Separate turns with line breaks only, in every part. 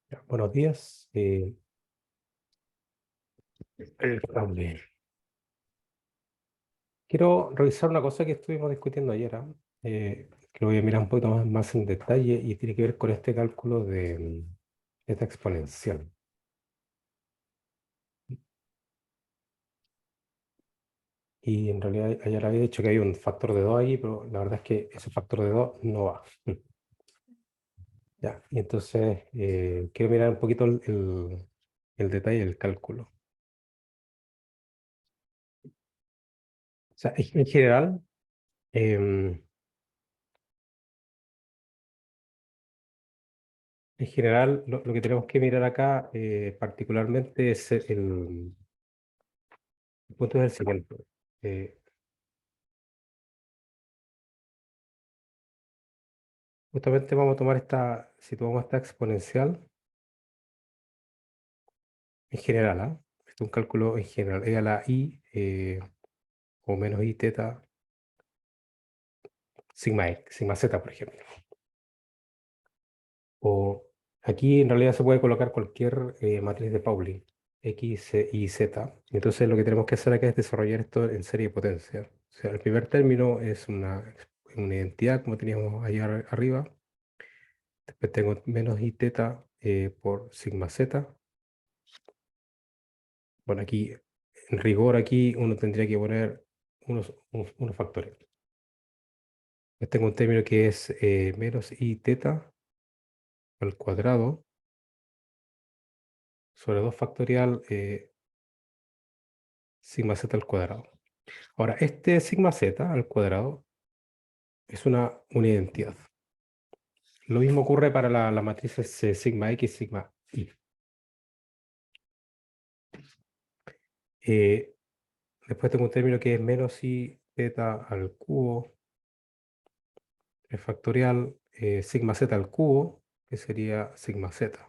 Ya, buenos días. Hable. Quiero revisar una cosa que estuvimos discutiendo ayer, que lo voy a mirar un poquito más en detalle y tiene que ver con este cálculo de esta exponencial. Y en realidad ayer había dicho que hay un factor de 2 ahí, pero la verdad es que ese factor de 2 no va. Ya, y entonces quiero mirar un poquito el detalle del cálculo. O sea, en general, em, lo que tenemos que mirar acá particularmente es el punto es el siguiente. eh, Justamente vamos a tomar si tomamos esta exponencial en general, este es un cálculo en general, es a la i o menos i teta sigma z, por ejemplo. O aquí en realidad se puede colocar cualquier matriz de Pauli, x, y z. Entonces lo que tenemos que hacer acá es desarrollar esto en serie de potencia. O sea, el primer término es una identidad, como teníamos allá arriba. Después tengo menos i teta por sigma z. Bueno, aquí, en rigor, aquí uno tendría que poner unos factores. Pues tengo un término que es menos i teta al cuadrado sobre 2 factorial sigma z al cuadrado. Ahora, este sigma z al cuadrado es una identidad. Lo mismo ocurre para la matriz sigma x, sigma y. Eh, Después tengo un término que es menos i teta al cubo, el factorial sigma z al cubo, que sería sigma z,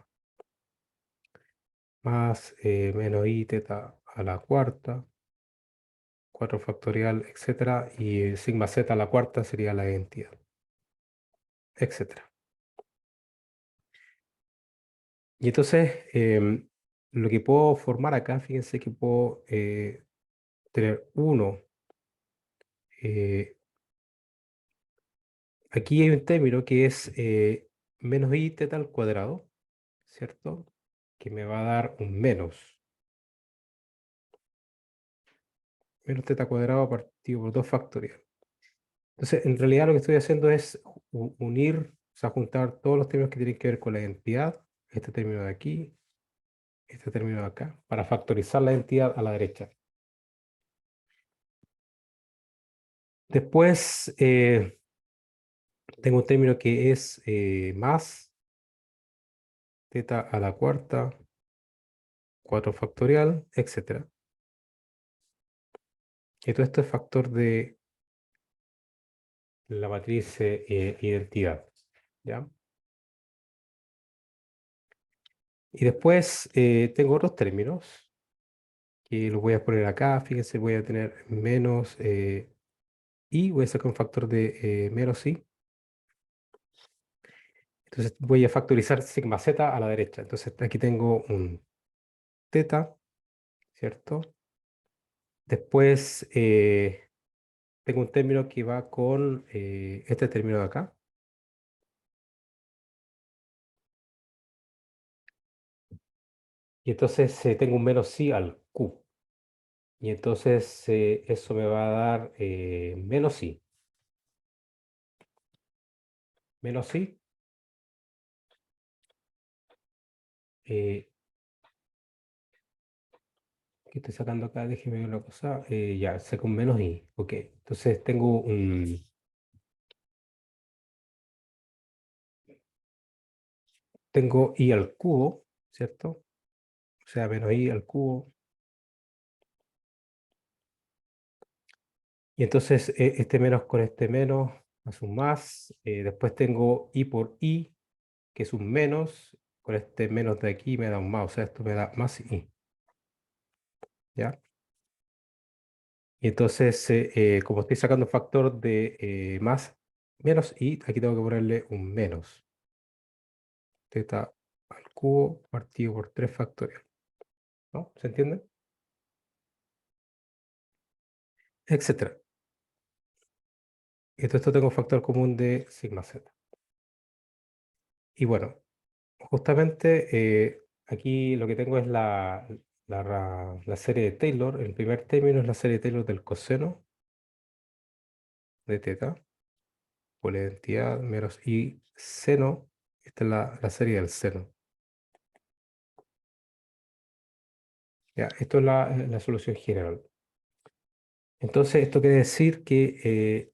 más menos i teta a la cuarta, 4 factorial, etcétera, y sigma z a la cuarta sería la identidad, etcétera. Y entonces, lo que puedo formar acá, fíjense que puedo tener uno. Aquí hay un término que es menos i teta al cuadrado, ¿cierto? Que me va a dar un menos teta cuadrado partido por 2 factorial. Entonces, en realidad lo que estoy haciendo es unir, o sea, juntar todos los términos que tienen que ver con la identidad, este término de aquí, este término de acá, para factorizar la identidad a la derecha. Después tengo un término que es más teta a la cuarta, 4 factorial, etcétera. Y todo esto es factor de la matriz identidad, ¿ya? Y después tengo otros términos que los voy a poner acá. Fíjense, voy a tener menos i, voy a sacar un factor de menos i. Entonces voy a factorizar sigma z a la derecha. Entonces aquí tengo un teta, ¿cierto? Después tengo un término que va con este término de acá. Y entonces tengo un menos i al q. Y entonces eso me va a dar menos i. Menos i. eh, ¿Qué estoy sacando acá? Déjeme ver una cosa. Ya, saco un menos i. Ok. Entonces tengo i al cubo, ¿cierto? O sea, menos i al cubo. Y entonces este menos con este menos más un más. Después tengo i por i, que es un menos. Con este menos de aquí me da un más. O sea, esto me da más i. ¿Ya? Y entonces, como estoy sacando factor de menos i, aquí tengo que ponerle un menos. Teta al cubo partido por 3 factorial. ¿No? ¿Se entiende? Etcétera. Y todo esto tengo un factor común de sigma z. Y bueno, justamente aquí lo que tengo es la serie de Taylor. El primer término es la serie de Taylor del coseno de teta por la identidad menos y seno. Esta es la serie del seno. Ya, esto es la solución general. Entonces, esto quiere decir que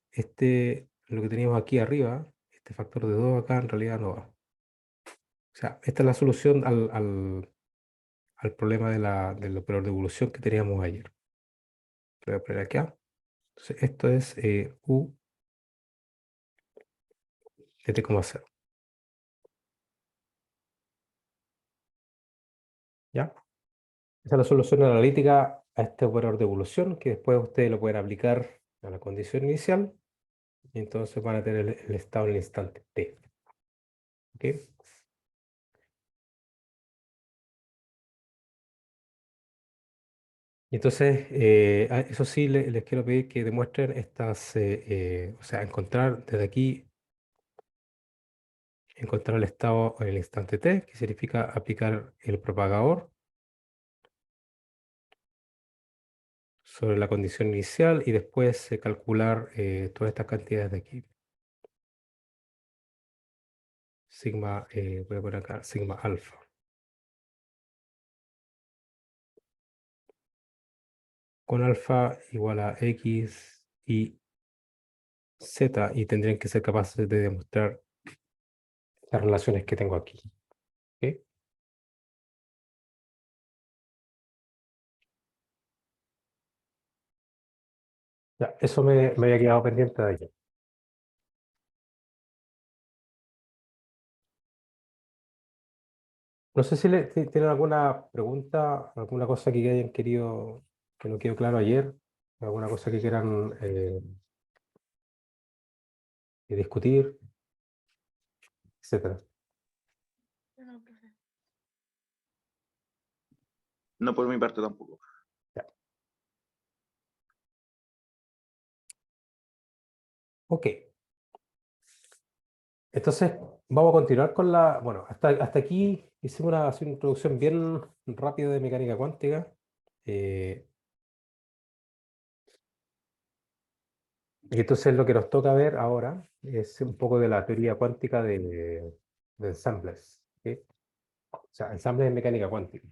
lo que teníamos aquí arriba, este factor de 2 acá, en realidad no va. O sea, esta es la solución al problema del operador de evolución que teníamos ayer. Lo voy a poner acá. Entonces, esto es U de t, 0. ¿Ya? Esa es la solución analítica a este operador de evolución que después ustedes lo pueden aplicar a la condición inicial y entonces van a tener el estado en el instante t. ¿Ok? Y entonces, eso sí, les quiero pedir que demuestren o sea, encontrar desde aquí, encontrar el estado en el instante t, que significa aplicar el propagador sobre la condición inicial y después calcular todas estas cantidades de aquí. Sigma, voy a poner acá, sigma alfa. Con alfa igual a x y z y tendrían que ser capaces de demostrar las relaciones que tengo aquí. ¿Ok? Ya, eso me había quedado pendiente de ayer. No sé si tienen alguna pregunta, alguna cosa que hayan querido, que no quedó claro ayer, alguna cosa que quieran discutir, etcétera.
No por mi parte tampoco.
Ya. Ok. Entonces, vamos a continuar con bueno, hasta aquí hicimos una introducción bien rápida de mecánica cuántica. eh, y entonces lo que nos toca ver ahora es un poco de la teoría cuántica de ensambles. ¿Ok? O sea, ensambles de mecánica cuántica.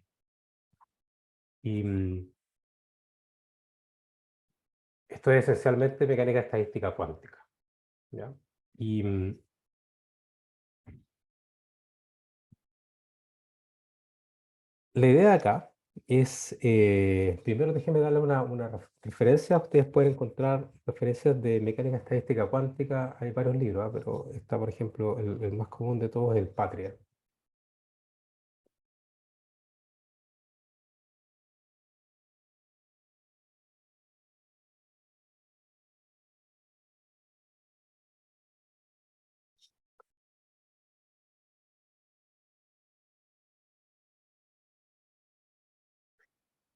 Y esto es esencialmente mecánica estadística cuántica. ¿Ya? Y la idea acá es, primero déjenme darle una referencia. Ustedes pueden encontrar referencias de mecánica estadística cuántica. Hay varios libros, pero está, por ejemplo, el más común de todos es el Patria.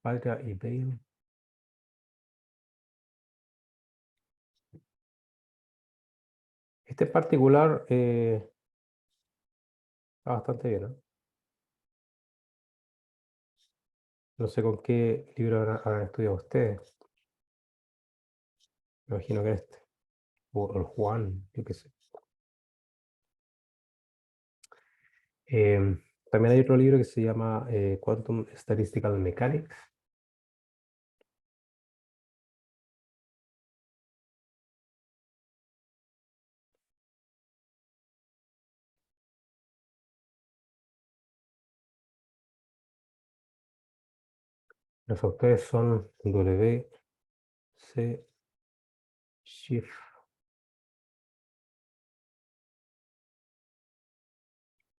Patria y Bale. Este en particular está bastante bien, ¿no? No sé con qué libro habrán estudiado ustedes. Me imagino que este. O el Juan, yo qué sé. También hay otro libro que se llama Quantum Statistical Mechanics. Los autores son W. C. Schiff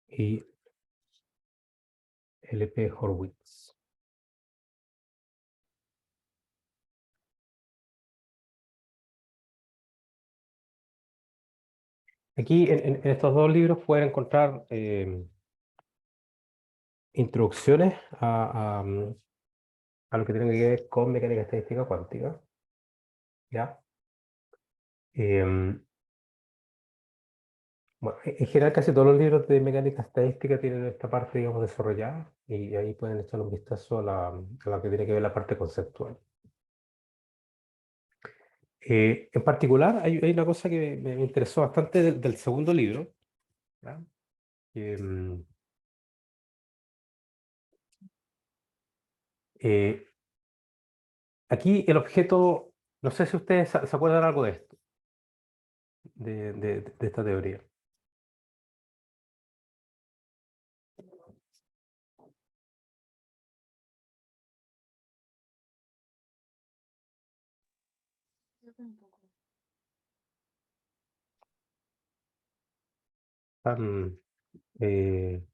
y L.P. Horwitz. Aquí en estos dos libros pueden encontrar introducciones a lo que tiene que ver con mecánica estadística cuántica, ¿ya? Em, bueno, en general casi todos los libros de mecánica estadística tienen esta parte, digamos, desarrollada y ahí pueden echar un vistazo a lo que tiene que ver la parte conceptual. En particular, hay una cosa que me interesó bastante del segundo libro, ¿ya? Em, eh, Aquí el objeto, no sé si ustedes se acuerdan algo de esto, de esta teoría. Tan, eh,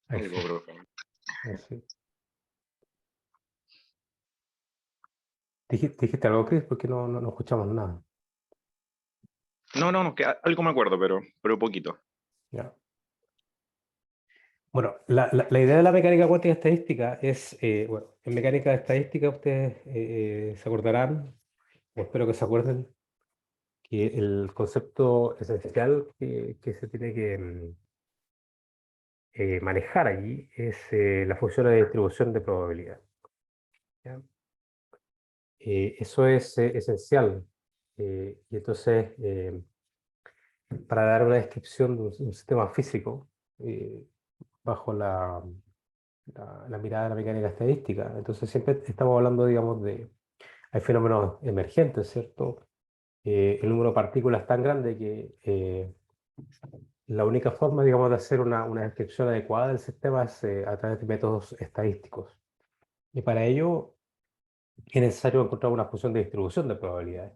ahí
Algo,
sí,
profe.
ahí sí. ¿Dijiste algo, Chris? Porque no escuchamos nada.
No, que algo me acuerdo, pero poquito.
Ya. Bueno, la idea de la mecánica cuántica estadística es, bueno, en mecánica estadística ustedes se acordarán, o espero que se acuerden, que el concepto esencial que se tiene que manejar allí es la función de distribución de probabilidad. ¿Ya? Eso es esencial. Y entonces, para dar una descripción de un sistema físico bajo la mirada de la mecánica estadística, entonces siempre estamos hablando, digamos, hay fenómenos emergentes, ¿cierto? El número de partículas es tan grande que la única forma, digamos, de hacer una descripción adecuada del sistema es a través de métodos estadísticos. Y para ello es necesario encontrar una función de distribución de probabilidades.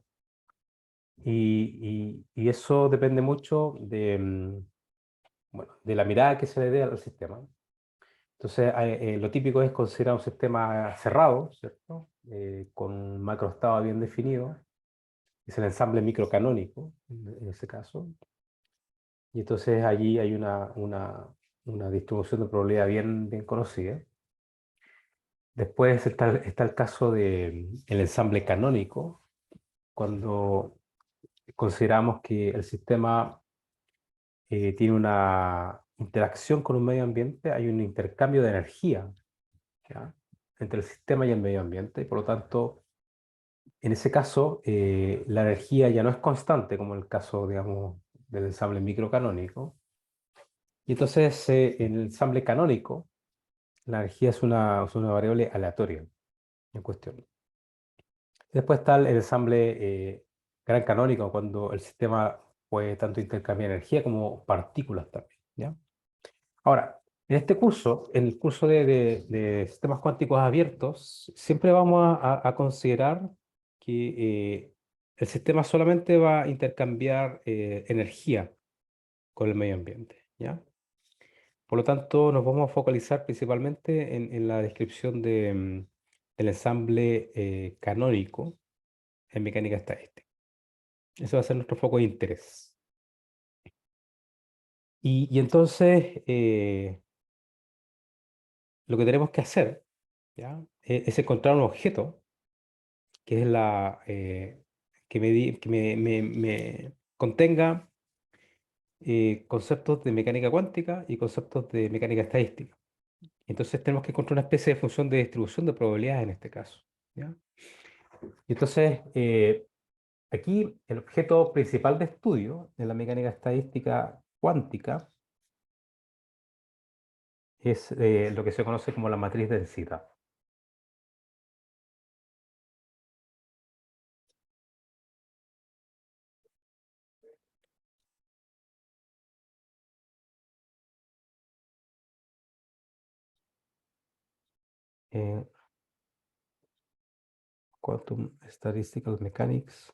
Y eso depende mucho bueno, de la mirada que se le dé al sistema. Entonces, lo típico es considerar un sistema cerrado, ¿cierto? Con un macroestado bien definido. Es el ensamble microcanónico, en ese caso. Y entonces allí hay una distribución de probabilidad bien conocida. Después está el caso del ensamble canónico, cuando consideramos que el sistema tiene una interacción con un medio ambiente, hay un intercambio de energía, ¿ya? Entre el sistema y el medio ambiente, y por lo tanto, en ese caso, la energía ya no es constante, como en el caso, digamos, del ensamble microcanónico. Y entonces, en el ensamble canónico, la energía es una variable aleatoria en cuestión. Después está el ensamble gran canónico, cuando el sistema puede tanto intercambiar energía como partículas también, ¿ya? Ahora, en el curso de sistemas cuánticos abiertos, siempre vamos a considerar que el sistema solamente va a intercambiar energía con el medio ambiente, ¿ya? Por lo tanto, nos vamos a focalizar principalmente en la descripción del ensamble canónico en mecánica estadística. Ese va a ser nuestro foco de interés. Y entonces, lo que tenemos que hacer, ¿ya? Es encontrar un objeto que es que me contenga conceptos de mecánica cuántica y conceptos de mecánica estadística. Entonces tenemos que encontrar una especie de función de distribución de probabilidades en este caso, ¿ya? Y entonces, aquí el objeto principal de estudio de la mecánica estadística cuántica es lo que se conoce como la matriz densidad. Eh, Quantum Statistical Mechanics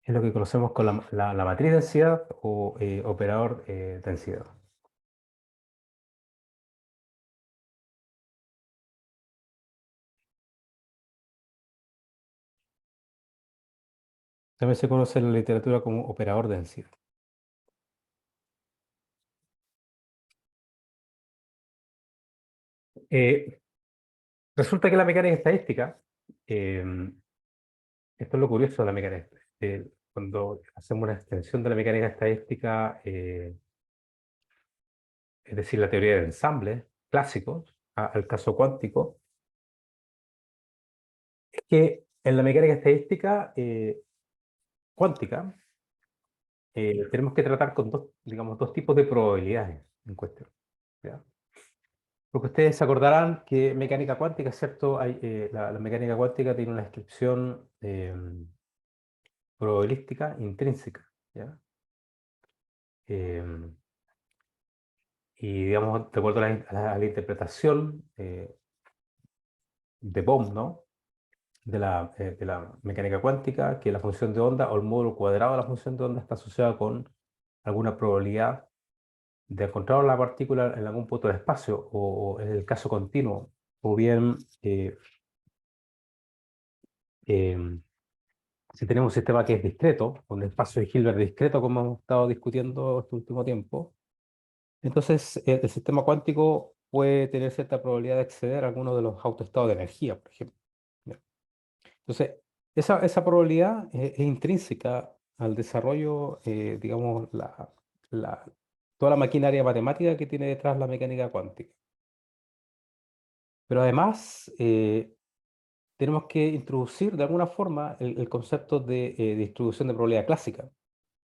es lo que conocemos con la matriz densidad o operador densidad. También se conoce en la literatura como operador de densidad. Eh, Resulta que la mecánica estadística, esto es lo curioso de la mecánica, cuando hacemos una extensión de la mecánica estadística, es decir, la teoría de ensambles clásicos, al caso cuántico, es que en la mecánica estadística cuántica tenemos que tratar con dos, digamos, dos tipos de probabilidades en cuestión. ¿Ya? Porque ustedes se acordarán que mecánica cuántica, ¿cierto? La mecánica cuántica tiene una descripción probabilística intrínseca. ¿Ya? Em, y digamos, de acuerdo a la interpretación de Bohm, ¿no? De la mecánica cuántica, que la función de onda o el módulo cuadrado de la función de onda está asociada con alguna probabilidad de encontrar la partícula en algún punto del espacio, o en el caso continuo, o bien em, si tenemos un sistema que es discreto, un espacio de Hilbert discreto, como hemos estado discutiendo este último tiempo, entonces el sistema cuántico puede tener cierta probabilidad de exceder a alguno de los autoestados de energía, por ejemplo. ¿Ya? Entonces, esa probabilidad es intrínseca al desarrollo, digamos, la- toda la maquinaria matemática que tiene detrás la mecánica cuántica. Pero además, tenemos que introducir de alguna forma el concepto de distribución de probabilidad clásica,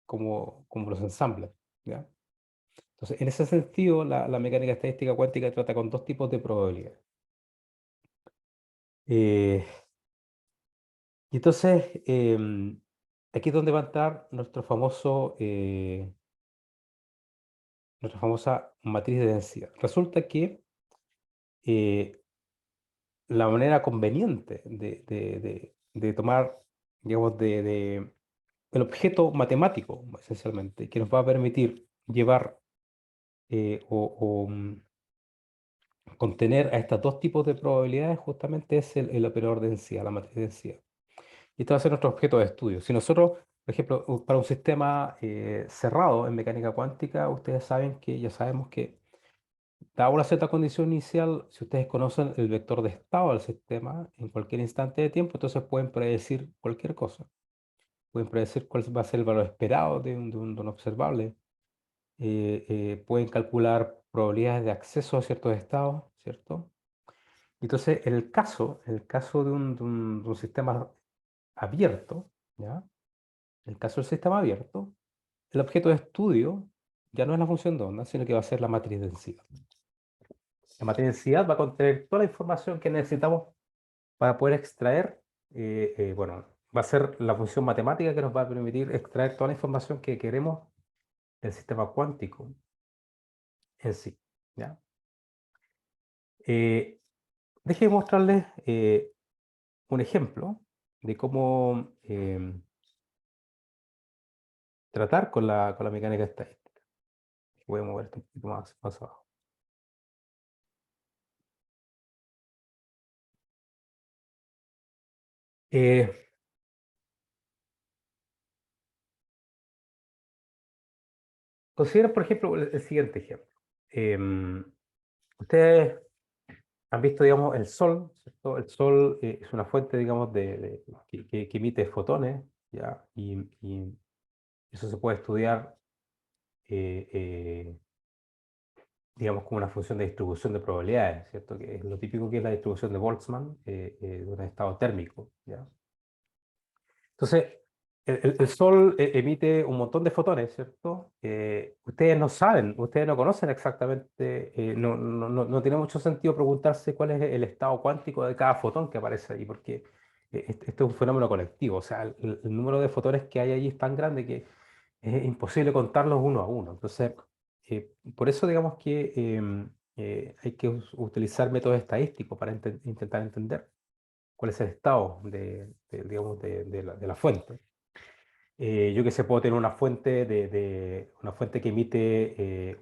como los ensambles. ¿Ya? Entonces, en ese sentido, la mecánica estadística cuántica trata con dos tipos de probabilidades. Eh, y entonces, aquí es donde va a entrar nuestra famosa matriz de densidad. Resulta que eh, la manera conveniente de tomar, digamos, el objeto matemático, esencialmente, que nos va a permitir llevar o contener a estos dos tipos de probabilidades, justamente es el operador de densidad, la matriz de densidad. Y esto va a ser nuestro objeto de estudio. Si nosotros, por ejemplo, para un sistema cerrado en mecánica cuántica, ustedes saben que, ya sabemos que, dada una cierta condición inicial, si ustedes conocen el vector de estado del sistema en cualquier instante de tiempo, entonces pueden predecir cualquier cosa. Pueden predecir cuál va a ser el valor esperado de un observable. Pueden calcular probabilidades de acceso a ciertos estados, ¿cierto? Entonces, en el caso de un sistema abierto, ¿ya? En el caso del sistema abierto, el objeto de estudio ya no es la función de onda, sino que va a ser la matriz de densidad. La matriz de densidad va a contener toda la información que necesitamos para poder extraer, bueno, va a ser la función matemática que nos va a permitir extraer toda la información que queremos del sistema cuántico en sí. ¿Ya? Eh, Déjenme mostrarles un ejemplo de cómo tratar con la mecánica estadística. Voy a mover esto un poquito más abajo. Eh, Consideren, por ejemplo, el siguiente ejemplo. Ustedes han visto, digamos, el Sol, ¿cierto? El Sol es una fuente, digamos, que emite fotones, ¿ya? Y eso se puede estudiar, eh, eh, digamos, como una función de distribución de probabilidades, ¿cierto? Que es lo típico que es la distribución de Boltzmann de un estado térmico, ¿ya? Entonces, el Sol emite un montón de fotones, ¿cierto? Ustedes no saben, ustedes no conocen exactamente, no tiene mucho sentido preguntarse cuál es el estado cuántico de cada fotón que aparece ahí, porque esto es un fenómeno colectivo, o sea, el número de fotones que hay allí es tan grande que es imposible contarlos uno a uno. Entonces, por eso digamos que hay que utilizar métodos estadísticos para intentar entender cuál es el estado digamos, de la fuente. Yo que sé, puedo tener una fuente que emite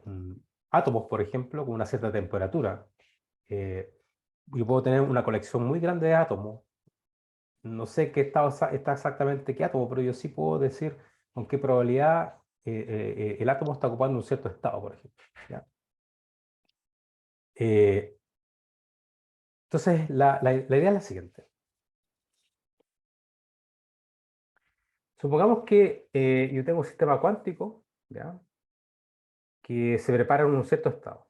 átomos, por ejemplo, con una cierta temperatura. Eh, yo puedo tener una colección muy grande de átomos no sé qué estado está exactamente qué átomo, pero yo sí puedo decir con qué probabilidad el átomo está ocupando un cierto estado, por ejemplo. ¿Ya? Eh, entonces, la idea es la siguiente. Supongamos que yo tengo un sistema cuántico, ¿ya? Que se prepara en un cierto estado.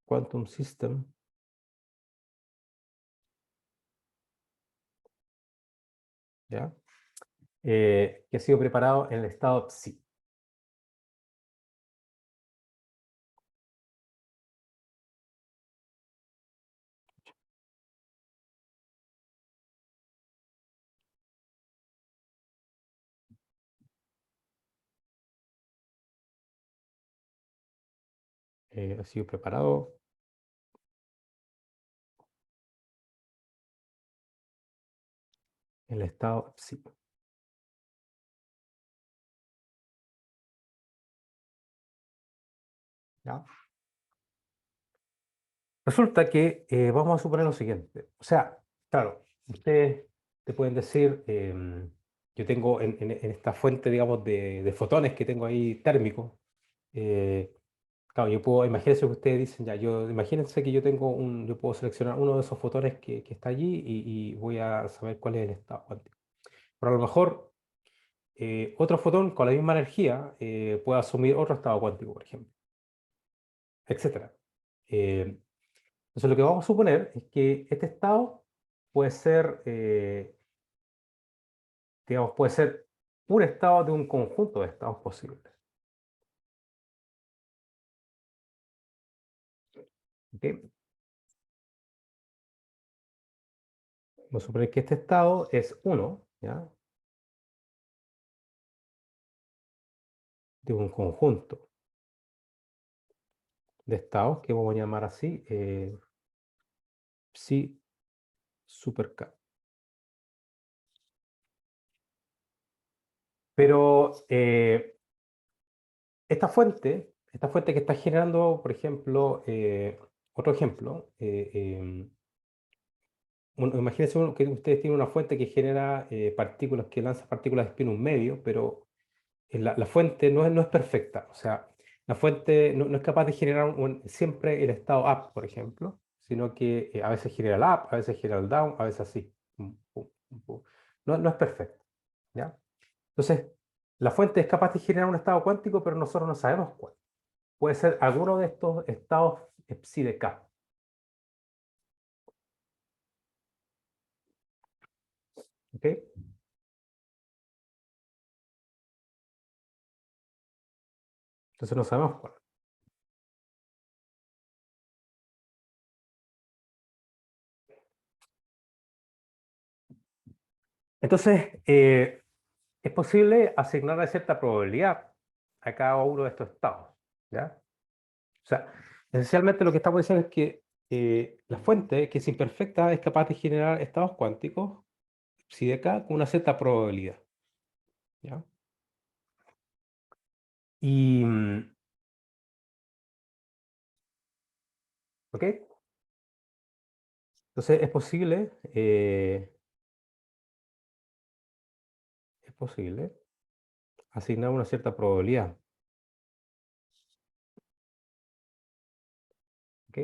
Quantum system, ¿ya? Que ha sido preparado en el estado psi. Ha sido preparado en el estado psi. ¿Ya? Resulta que vamos a suponer lo siguiente. O sea, claro, ustedes te pueden decir, yo tengo en esta fuente, digamos, de fotones que tengo ahí térmicos, claro, yo puedo, imagínense que ustedes dicen, ya, imagínense que yo puedo seleccionar uno de esos fotones que está allí y voy a saber cuál es el estado cuántico. Pero a lo mejor otro fotón con la misma energía puede asumir otro estado cuántico, por ejemplo, etcétera. Eh, entonces lo que vamos a suponer es que este estado puede ser, digamos, puede ser un estado de un conjunto de estados posibles. ¿Ok? Vamos a suponer que este estado es uno, ¿ya? De un conjunto de estados que vamos a llamar así psi super K. Pero esta fuente que está generando, por ejemplo, otro ejemplo, imagínense que ustedes tienen una fuente que genera partículas, que lanza partículas de spin medio, pero la fuente no es perfecta. O sea, la fuente no es capaz de generar siempre el estado up, por ejemplo, sino que a veces genera el up, a veces genera el down, a veces así. Pum, pum, pum, pum. No es perfecto. ¿Ya? Entonces, la fuente es capaz de generar un estado cuántico, pero nosotros no sabemos cuál. Puede ser alguno de estos estados psi de K. ¿Ok? Entonces no sabemos cuál. Entonces, es posible asignarle cierta probabilidad a cada uno de estos estados. ¿Ya? O sea, esencialmente lo que estamos diciendo es que la fuente, que es imperfecta, es capaz de generar estados cuánticos psi de K con una cierta probabilidad. ¿Ya? Y, ¿ok? Entonces es posible asignar una cierta probabilidad. ¿Ok?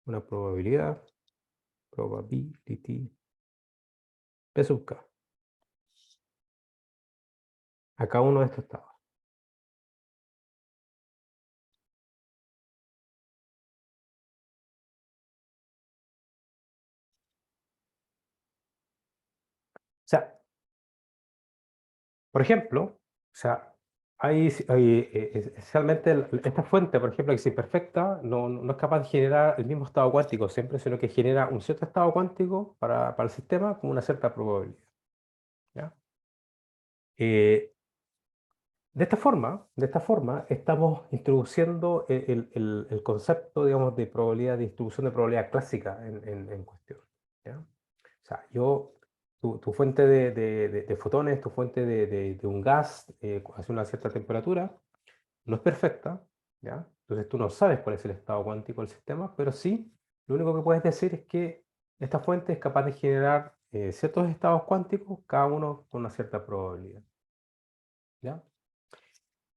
Una probabilidad, probability, P sub K, a cada uno de estos estados. O sea, por ejemplo, o sea, esencialmente esta fuente, por ejemplo, que es imperfecta, no es capaz de generar el mismo estado cuántico siempre, sino que genera un cierto estado cuántico para el sistema con una cierta probabilidad. ¿Ya? Eh, De esta forma estamos introduciendo el concepto, digamos, de probabilidad, de distribución de probabilidad clásica en cuestión. ¿Ya? O sea, tu fuente de fotones, tu fuente de un gas hace una cierta temperatura, no es perfecta, ¿ya? Entonces tú no sabes cuál es el estado cuántico del sistema, pero sí, lo único que puedes decir es que esta fuente es capaz de generar ciertos estados cuánticos, cada uno con una cierta probabilidad, ¿ya?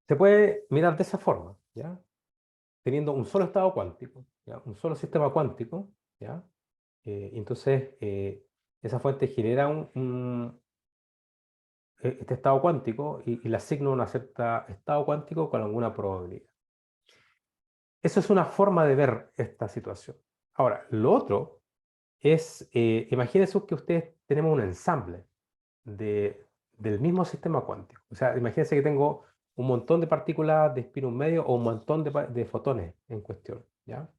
Se puede mirar de esa forma, ¿ya? Teniendo un solo estado cuántico, ¿ya? Un solo sistema cuántico, ¿ya? Entonces, esa fuente genera este estado cuántico y le asigna un cierto estado cuántico con alguna probabilidad. Eso es una forma de ver esta situación. Ahora, lo otro es, imagínense que ustedes tenemos un ensamble del mismo sistema cuántico. O sea, imagínense que tengo un montón de partículas de espín medio o un montón de fotones en cuestión, ¿ya?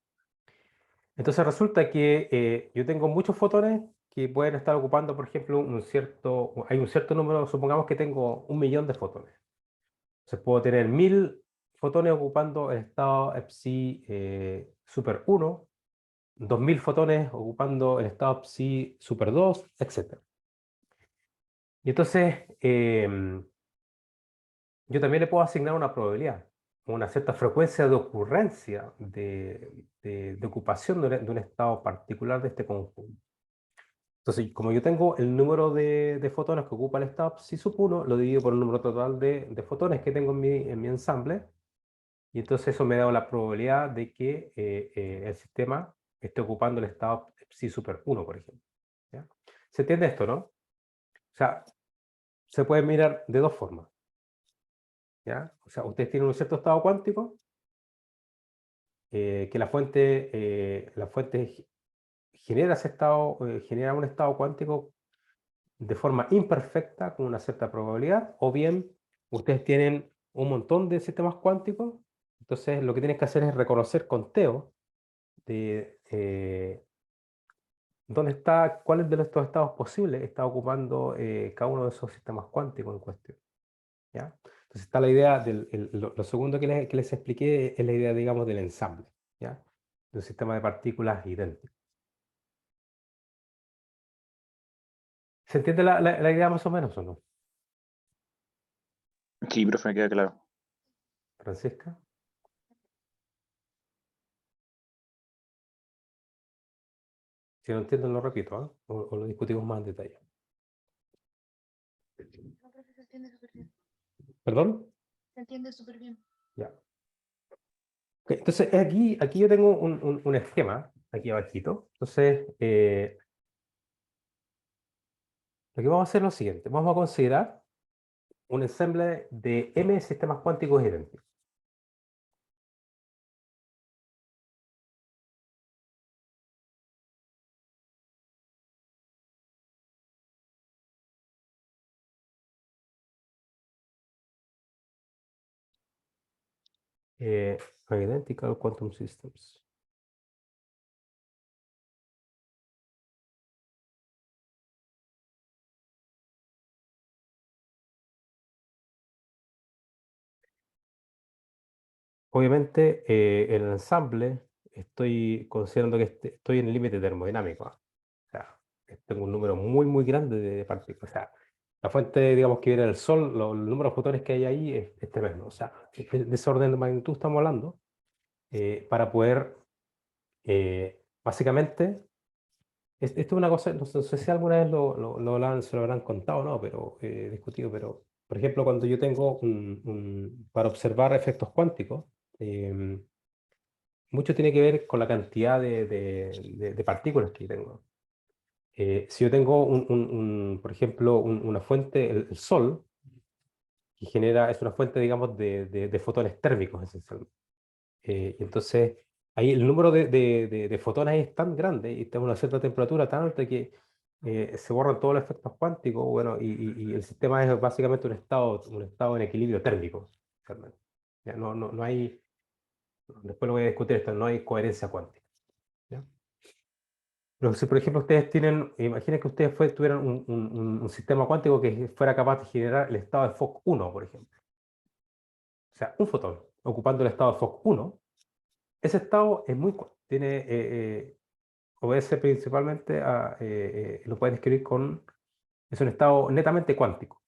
Entonces resulta que yo tengo muchos fotones que pueden estar ocupando, por ejemplo, hay un cierto número, supongamos que tengo 1 millón de fotones. Entonces puedo tener 1000 fotones ocupando el estado psi super 1, 2000 fotones ocupando el estado psi super 2, etc. Y entonces yo también le puedo asignar una probabilidad, una cierta frecuencia de ocurrencia de ocupación de un estado particular de este conjunto. Entonces, como yo tengo el número de fotones que ocupa el estado psi sub 1, lo divido por el número total de fotones que tengo en mi ensamble, y entonces eso me da la probabilidad de que el sistema esté ocupando el estado psi super 1, por ejemplo. ¿Ya? ¿Se entiende esto, no? O sea, se puede mirar de dos formas. ¿Ya? O sea, ustedes tienen un cierto estado cuántico, que la fuente genera ese estado, genera un estado cuántico de forma imperfecta con una cierta probabilidad, o bien ustedes tienen un montón de sistemas cuánticos, entonces lo que tienes que hacer es reconocer conteo de cuáles de estos estados posibles está ocupando cada uno de esos sistemas cuánticos en cuestión. ¿Ya? Entonces está la idea lo segundo que les expliqué es la idea, digamos, del ensamble, ¿ya? De un sistema de partículas idéntico. ¿Se entiende la idea más o menos o no,
Sí, profe, me queda claro.
Francisca? Si no entiendo, lo repito, ¿ah? O lo discutimos más en detalle.
No, profe, se entiende súper bien.
¿Perdón?
Se entiende súper bien.
Ya. Ok, entonces, aquí yo tengo un esquema, aquí abajito. Entonces, lo que vamos a hacer es lo siguiente. Vamos a considerar un ensamble de m sistemas cuánticos idénticos. Identical quantum systems. Obviamente, el ensamble estoy considerando que estoy en el límite termodinámico. ¿Ah? O sea, tengo un número muy, muy grande de partículas. O sea, la fuente, digamos, que viene del Sol, el número de fotones que hay ahí es tremendo. O sea, de ese orden de magnitud estamos hablando, para poder, básicamente, esto es una cosa, no sé si alguna vez se lo habrán contado o no, pero discutido, pero, por ejemplo, cuando yo tengo para observar efectos cuánticos, em, mucho tiene que ver con la cantidad de partículas que tengo. Si yo tengo, por ejemplo, una fuente, el Sol, que es una fuente, digamos, de fotones térmicos, esencialmente. Y entonces, ahí el número de fotones es tan grande y está a una cierta temperatura tan alta que se borran todos los efectos cuánticos, bueno, y el sistema es básicamente un estado en equilibrio térmico, realmente. Ya, no hay, después lo voy a discutir esto, no hay coherencia cuántica. ¿Ya? Pero si, por ejemplo, ustedes imaginen que ustedes tuvieran un sistema cuántico que fuera capaz de generar el estado de Fock 1, por ejemplo. sea, un fotón, ocupando el estado de Fock 1, ese estado es obedece principalmente a, lo pueden escribir con, es un estado netamente cuántico.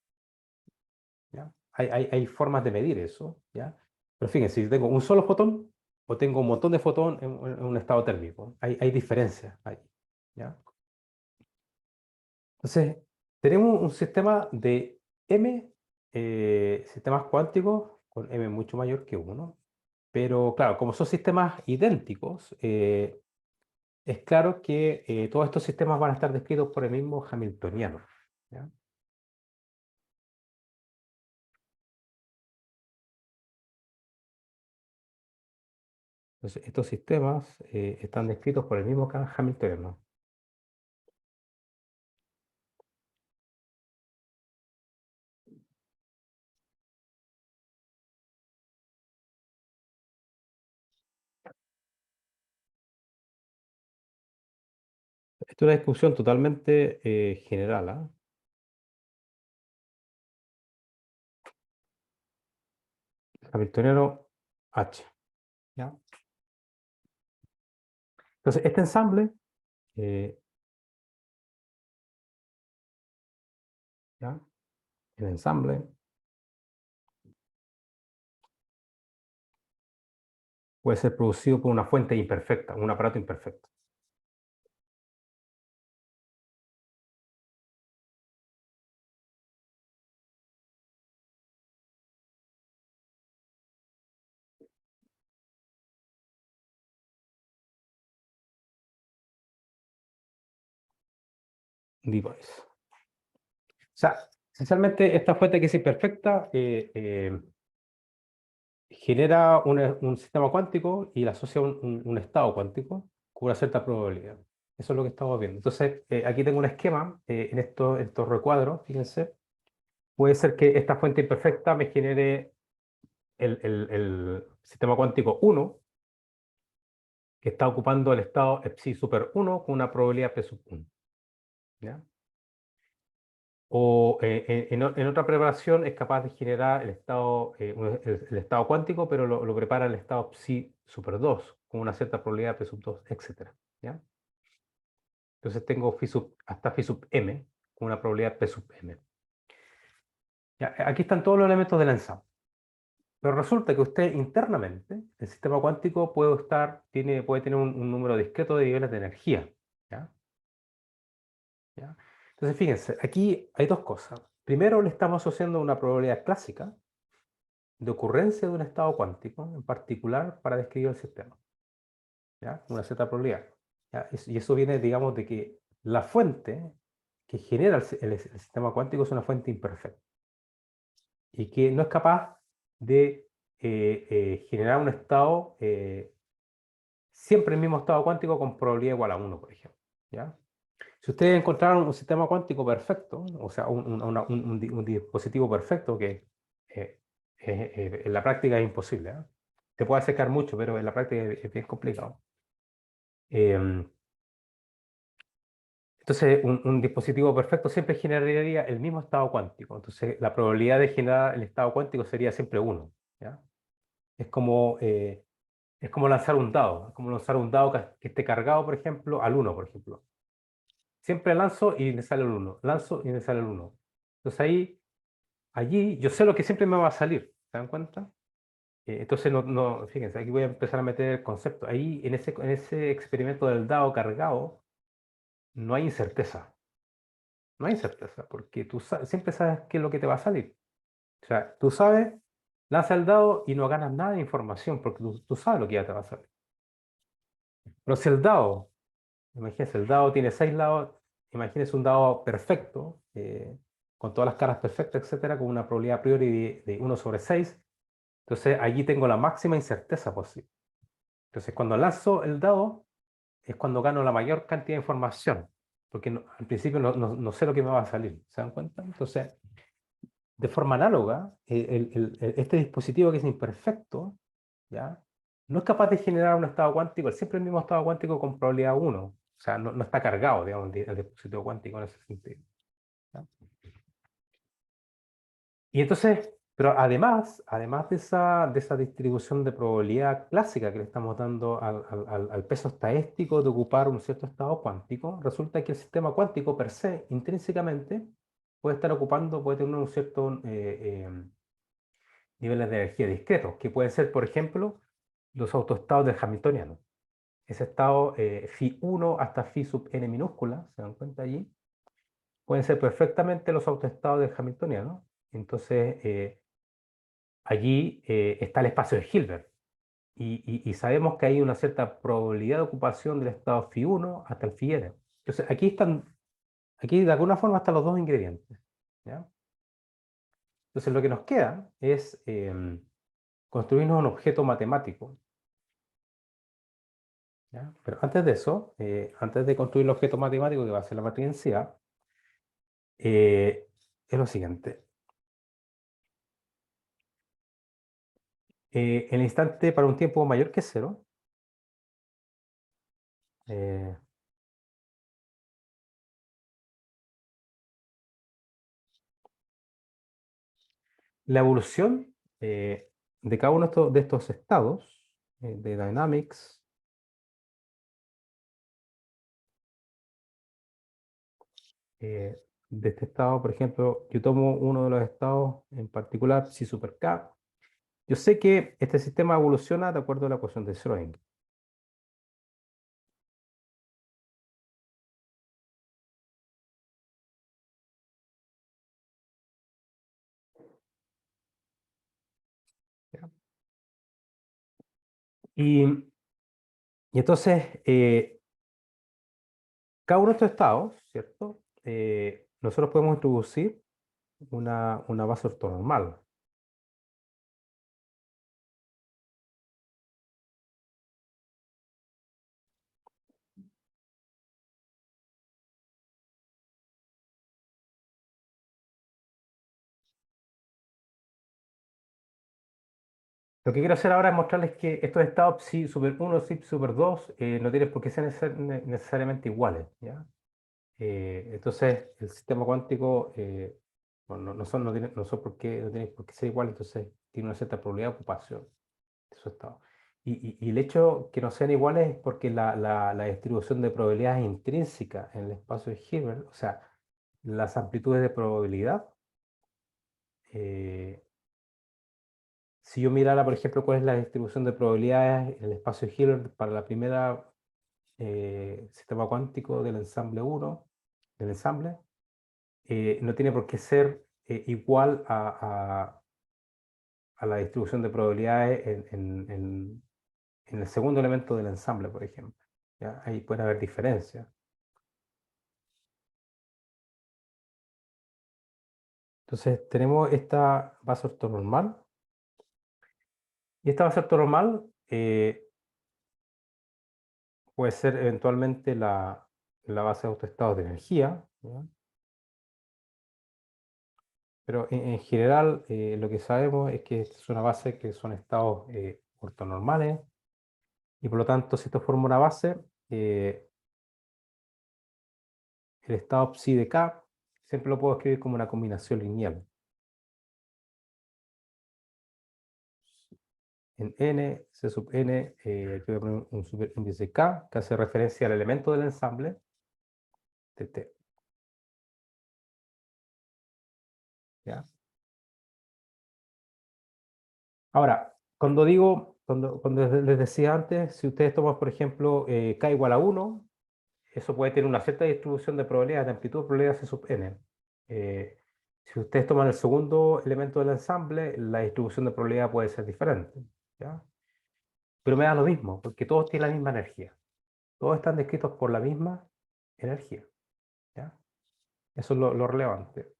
¿Ya? Hay formas de medir eso, ¿ya? Pero fíjense, si tengo un solo fotón o tengo un montón de fotón en un estado térmico, hay diferencias ahí, ¿ya? Entonces, tenemos un sistema de M, sistemas cuánticos con M mucho mayor que 1, pero claro, como son sistemas idénticos, es claro que todos estos sistemas van a estar descritos por el mismo Hamiltoniano, ¿ya? Entonces, estos sistemas están descritos por el mismo Hamiltoniano. Esto es una discusión totalmente general, ¿ah? Hamiltoniano H, ¿ya? Entonces, este ensamble, eh, ¿ya? El ensamble puede ser producido por una fuente imperfecta, un aparato imperfecto. Device. O sea, esencialmente esta fuente que es imperfecta genera un sistema cuántico y le asocia un estado cuántico con una cierta probabilidad. Eso es lo que estamos viendo. Entonces, aquí tengo un esquema en estos recuadros, fíjense. Puede ser que esta fuente imperfecta me genere el sistema cuántico 1, que está ocupando el estado psi super 1 con una probabilidad p sub 1. ¿Ya? O en otra preparación es capaz de generar el estado cuántico, pero lo prepara el estado psi super 2 con una cierta probabilidad p sub 2, etc. ¿Ya? Entonces tengo hasta phi sub m con una probabilidad p sub m. ¿Ya? Aquí están todos los elementos del ensamble. Pero resulta que usted internamente, el sistema cuántico puede tener un número discreto de niveles de energía. ¿Ya? ¿Ya? Entonces, fíjense, aquí hay dos cosas. Primero, le estamos asociando una probabilidad clásica de ocurrencia de un estado cuántico, en particular para describir el sistema. ¿Ya? Una cierta probabilidad. ¿Ya? Y eso viene, digamos, de que la fuente que genera el sistema cuántico es una fuente imperfecta y que no es capaz de generar un estado, siempre el mismo estado cuántico con probabilidad igual a 1, por ejemplo. ¿Ya? Si ustedes encontraron un sistema cuántico perfecto, o sea, un dispositivo perfecto que en la práctica es imposible, ¿eh? Se puede acercar mucho, pero en la práctica es bien complicado. Entonces, un dispositivo perfecto siempre generaría el mismo estado cuántico. Entonces, la probabilidad de generar el estado cuántico sería siempre 1. ¿Ya? Es como, eh, es como lanzar un dado. Es como lanzar un dado que esté cargado, por ejemplo, al 1, por ejemplo. Siempre lanzo y me sale el 1. Lanzo y me sale el 1. Entonces allí yo sé lo que siempre me va a salir. ¿Se dan cuenta? Entonces, fíjense, aquí voy a empezar a meter el concepto. Ahí, en ese experimento del dado cargado, no hay incerteza. No hay incerteza, porque tú siempre sabes qué es lo que te va a salir. O sea, tú sabes, lanza el dado y no ganas nada de información, porque tú sabes lo que ya te va a salir. Pero si el dado, imagínense, el dado tiene 6 lados, imagínense un dado perfecto, con todas las caras perfectas, etcétera, con una probabilidad a priori de 1 sobre 6. Entonces allí tengo la máxima incerteza posible. Entonces cuando lanzo el dado es cuando gano la mayor cantidad de información, porque al principio no sé lo que me va a salir. ¿Se dan cuenta? Entonces, de forma análoga, este dispositivo que es imperfecto, ¿ya? No es capaz de generar un estado cuántico, siempre el mismo estado cuántico con probabilidad 1. O sea, no está cargado, digamos, el dispositivo cuántico en ese sentido. ¿Ya? Y entonces, Pero además de esa distribución de probabilidad clásica que le estamos dando al peso estadístico de ocupar un cierto estado cuántico, resulta que el sistema cuántico per se, intrínsecamente, puede estar ocupando, puede tener un cierto niveles de energía discretos, que pueden ser, por ejemplo, los autoestados del Hamiltoniano. Ese estado phi 1 hasta phi sub n minúscula, ¿se dan cuenta allí? Pueden ser perfectamente los autoestados del Hamiltoniano. Entonces, allí está el espacio de Hilbert. Y sabemos que hay una cierta probabilidad de ocupación del estado phi 1 hasta el phi n. Entonces, aquí de alguna forma están los dos ingredientes. ¿Ya? Entonces, lo que nos queda es construirnos un objeto matemático. ¿Ya? Pero antes de eso, antes de construir el objeto matemático que va a ser la matriz densidad, es lo siguiente. En el instante para un tiempo mayor que 0, la evolución de cada uno de estos estados de dynamics de este estado, por ejemplo, yo tomo uno de los estados en particular, psi super k. Yo sé que este sistema evoluciona de acuerdo a la ecuación de Schrödinger. ¿Ya? Y entonces, cada uno de estos estados, ¿cierto? Nosotros podemos introducir una base ortonormal. Lo que quiero hacer ahora es mostrarles que estos estados psi super 1, psi super 2 no tienen por qué ser necesariamente iguales, ¿ya? Entonces, el sistema cuántico bueno, no tienen por qué ser iguales, entonces tiene una cierta probabilidad de ocupación de su estado. Y el hecho que no sean iguales es porque la distribución de probabilidades es intrínseca en el espacio de Hilbert, o sea, las amplitudes de probabilidad. Si yo mirara, por ejemplo, cuál es la distribución de probabilidades en el espacio de Hilbert para la primera sistema cuántico del ensamble 1, del ensamble, no tiene por qué ser igual a la distribución de probabilidades en el segundo elemento del ensamble, por ejemplo. ¿Ya? Ahí puede haber diferencias. Entonces tenemos esta base ortonormal. Y esta base ortonormal puede ser eventualmente la base de autoestados de energía, ¿ya? Pero en general lo que sabemos es que es una base que son estados ortonormales y por lo tanto si esto forma una base, el estado psi de k siempre lo puedo escribir como una combinación lineal. En n, c sub n, aquí voy a poner un superíndice k que hace referencia al elemento del ensamble de t. ¿Ya? Ahora, cuando les decía antes, si ustedes toman, por ejemplo, k igual a 1, eso puede tener una cierta distribución de probabilidades, de amplitud de probabilidad C sub n. Si ustedes toman el segundo elemento del ensamble, la distribución de probabilidad puede ser diferente, ¿ya? Pero me da lo mismo, porque todos tienen la misma energía. Todos están descritos por la misma energía, ¿ya? Eso es lo relevante,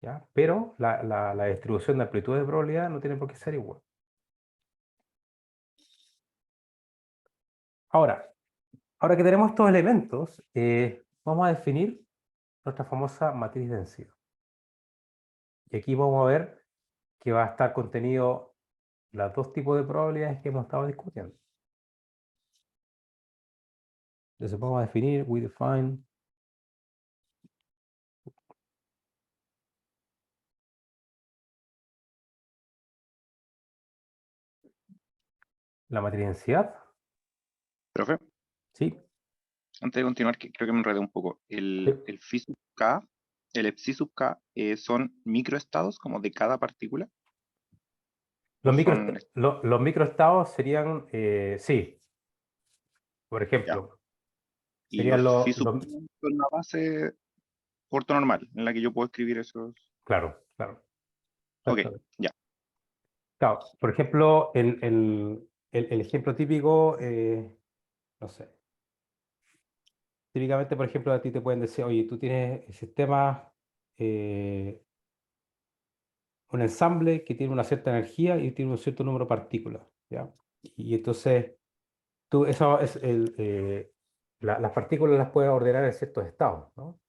¿ya? Pero la distribución de amplitud de probabilidad no tiene por qué ser igual. Ahora, ahora que tenemos estos elementos, vamos a definir nuestra famosa matriz de densidad. Y aquí vamos a ver que va a estar contenido los dos tipos de probabilidades que hemos estado discutiendo. Entonces vamos a definir, we define la matriz de densidad.
Profe,
Sí.
antes de continuar, que creo que me enredé un poco. El phi sub k, el epsi sub k, ¿son microestados como de cada partícula? ¿O son,
Los microestados serían, sí, por
ya?
ejemplo,
Y
serían
los phi sub
los.
k son una base ortonormal en la que yo puedo escribir esos.
Claro, claro.
Ok,
Exactamente.
ya.
Claro, por ejemplo, el ejemplo típico, no sé, típicamente, por ejemplo, a ti te pueden decir, oye, tú tienes sistemas, un ensamble que tiene una cierta energía y tiene un cierto número de partículas, ¿ya? Y entonces, tú, eso es las partículas las puedes ordenar en ciertos estados, ¿no?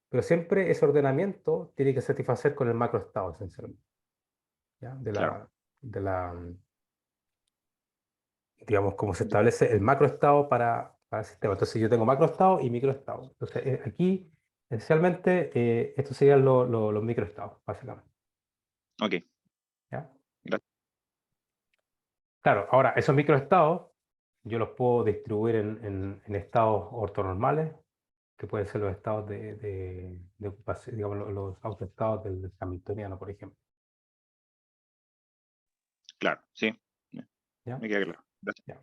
Pero siempre ese ordenamiento tiene que satisfacer con el macroestado, esencialmente, ¿ya?
Claro.
Digamos, cómo se
Ya.
establece el macroestado para el sistema. Entonces yo tengo macroestado y microestado. Entonces aquí, esencialmente, estos serían los microestados, básicamente.
Ok,
¿Ya?
gracias.
Claro, ahora, esos microestados yo los puedo distribuir en estados ortonormales, que pueden ser los estados de ocupación, digamos, los autoestados del Hamiltoniano, por ejemplo.
Claro, sí.
¿Ya?
Me queda claro. Gracias.
Ya.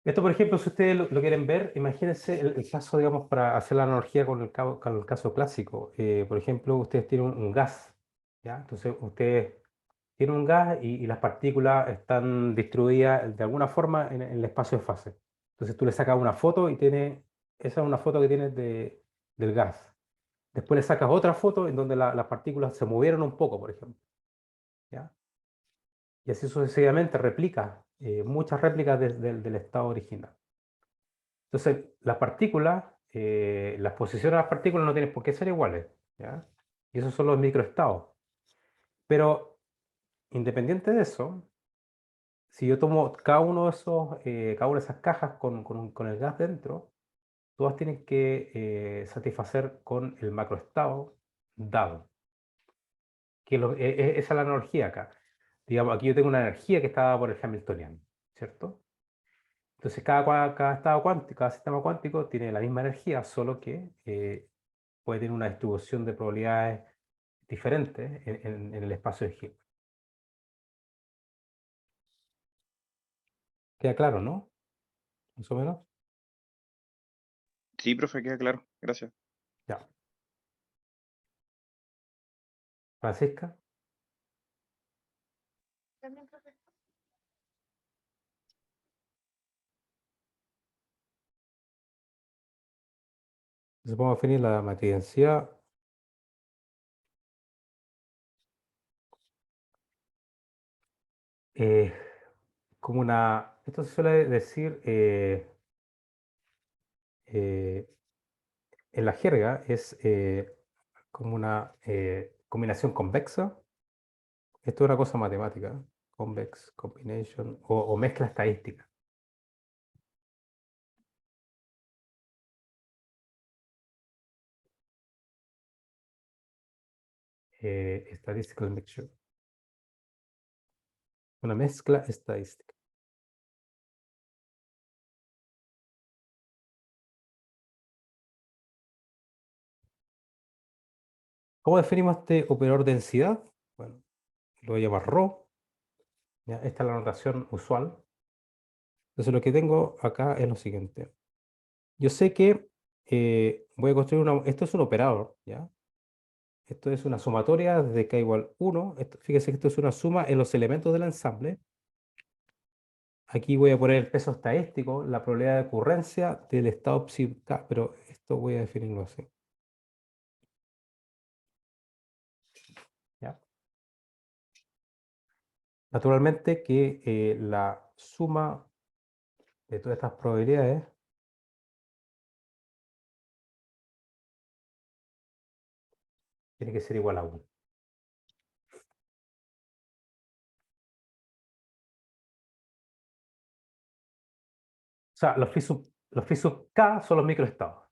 Esto, por ejemplo, si ustedes lo quieren ver, imagínense el caso, digamos, para hacer la analogía con el caso clásico. Por ejemplo, ustedes tienen un gas, ¿ya? Entonces, ustedes tienen un gas y las partículas están distribuidas de alguna forma en el espacio de fase. Entonces, tú le sacas una foto y esa es una foto que tienes del gas. Después le sacas otra foto en donde las partículas se movieron un poco, por ejemplo, ¿ya? Y así sucesivamente replica, muchas réplicas del estado original. Entonces, las partículas, las posiciones de las partículas no tienen por qué ser iguales, ¿ya? Y esos son los microestados. Pero, independiente de eso, si yo tomo cada una de esas cajas con el gas dentro, todas tienen que satisfacer con el macroestado dado. Esa es la analogía acá. Digamos, aquí yo tengo una energía que está dada por el Hamiltoniano, ¿cierto? Entonces, cada estado cuántico, cada sistema cuántico tiene la misma energía, solo que puede tener una distribución de probabilidades diferentes en el espacio de Hilbert. ¿Queda claro, no? Más o menos.
Sí, profe, queda claro. Gracias.
Ya. Francisca,
También, profe.
entonces vamos a definir la matriz de densidad. eh, como esto se suele decir eh, en la jerga, es como una combinación convexa. Esto es una cosa matemática, ¿eh? Convex combination o mezcla estadística. Statistical mixture. Una mezcla estadística. ¿Cómo definimos este operador densidad? Bueno, lo voy a llamar ρ. ¿Ya? Esta es la notación usual. Entonces lo que tengo acá es lo siguiente. Yo sé que voy a construir esto es un operador, ¿ya? Esto es una sumatoria desde k igual 1. Fíjese que esto es una suma en los elementos del ensamble. Aquí voy a poner el peso estadístico, la probabilidad de ocurrencia del estado psi k, pero esto voy a definirlo así. ¿Ya? Naturalmente que la suma de todas estas probabilidades tiene que ser igual a 1. O sea, los phi sub k son los microestados,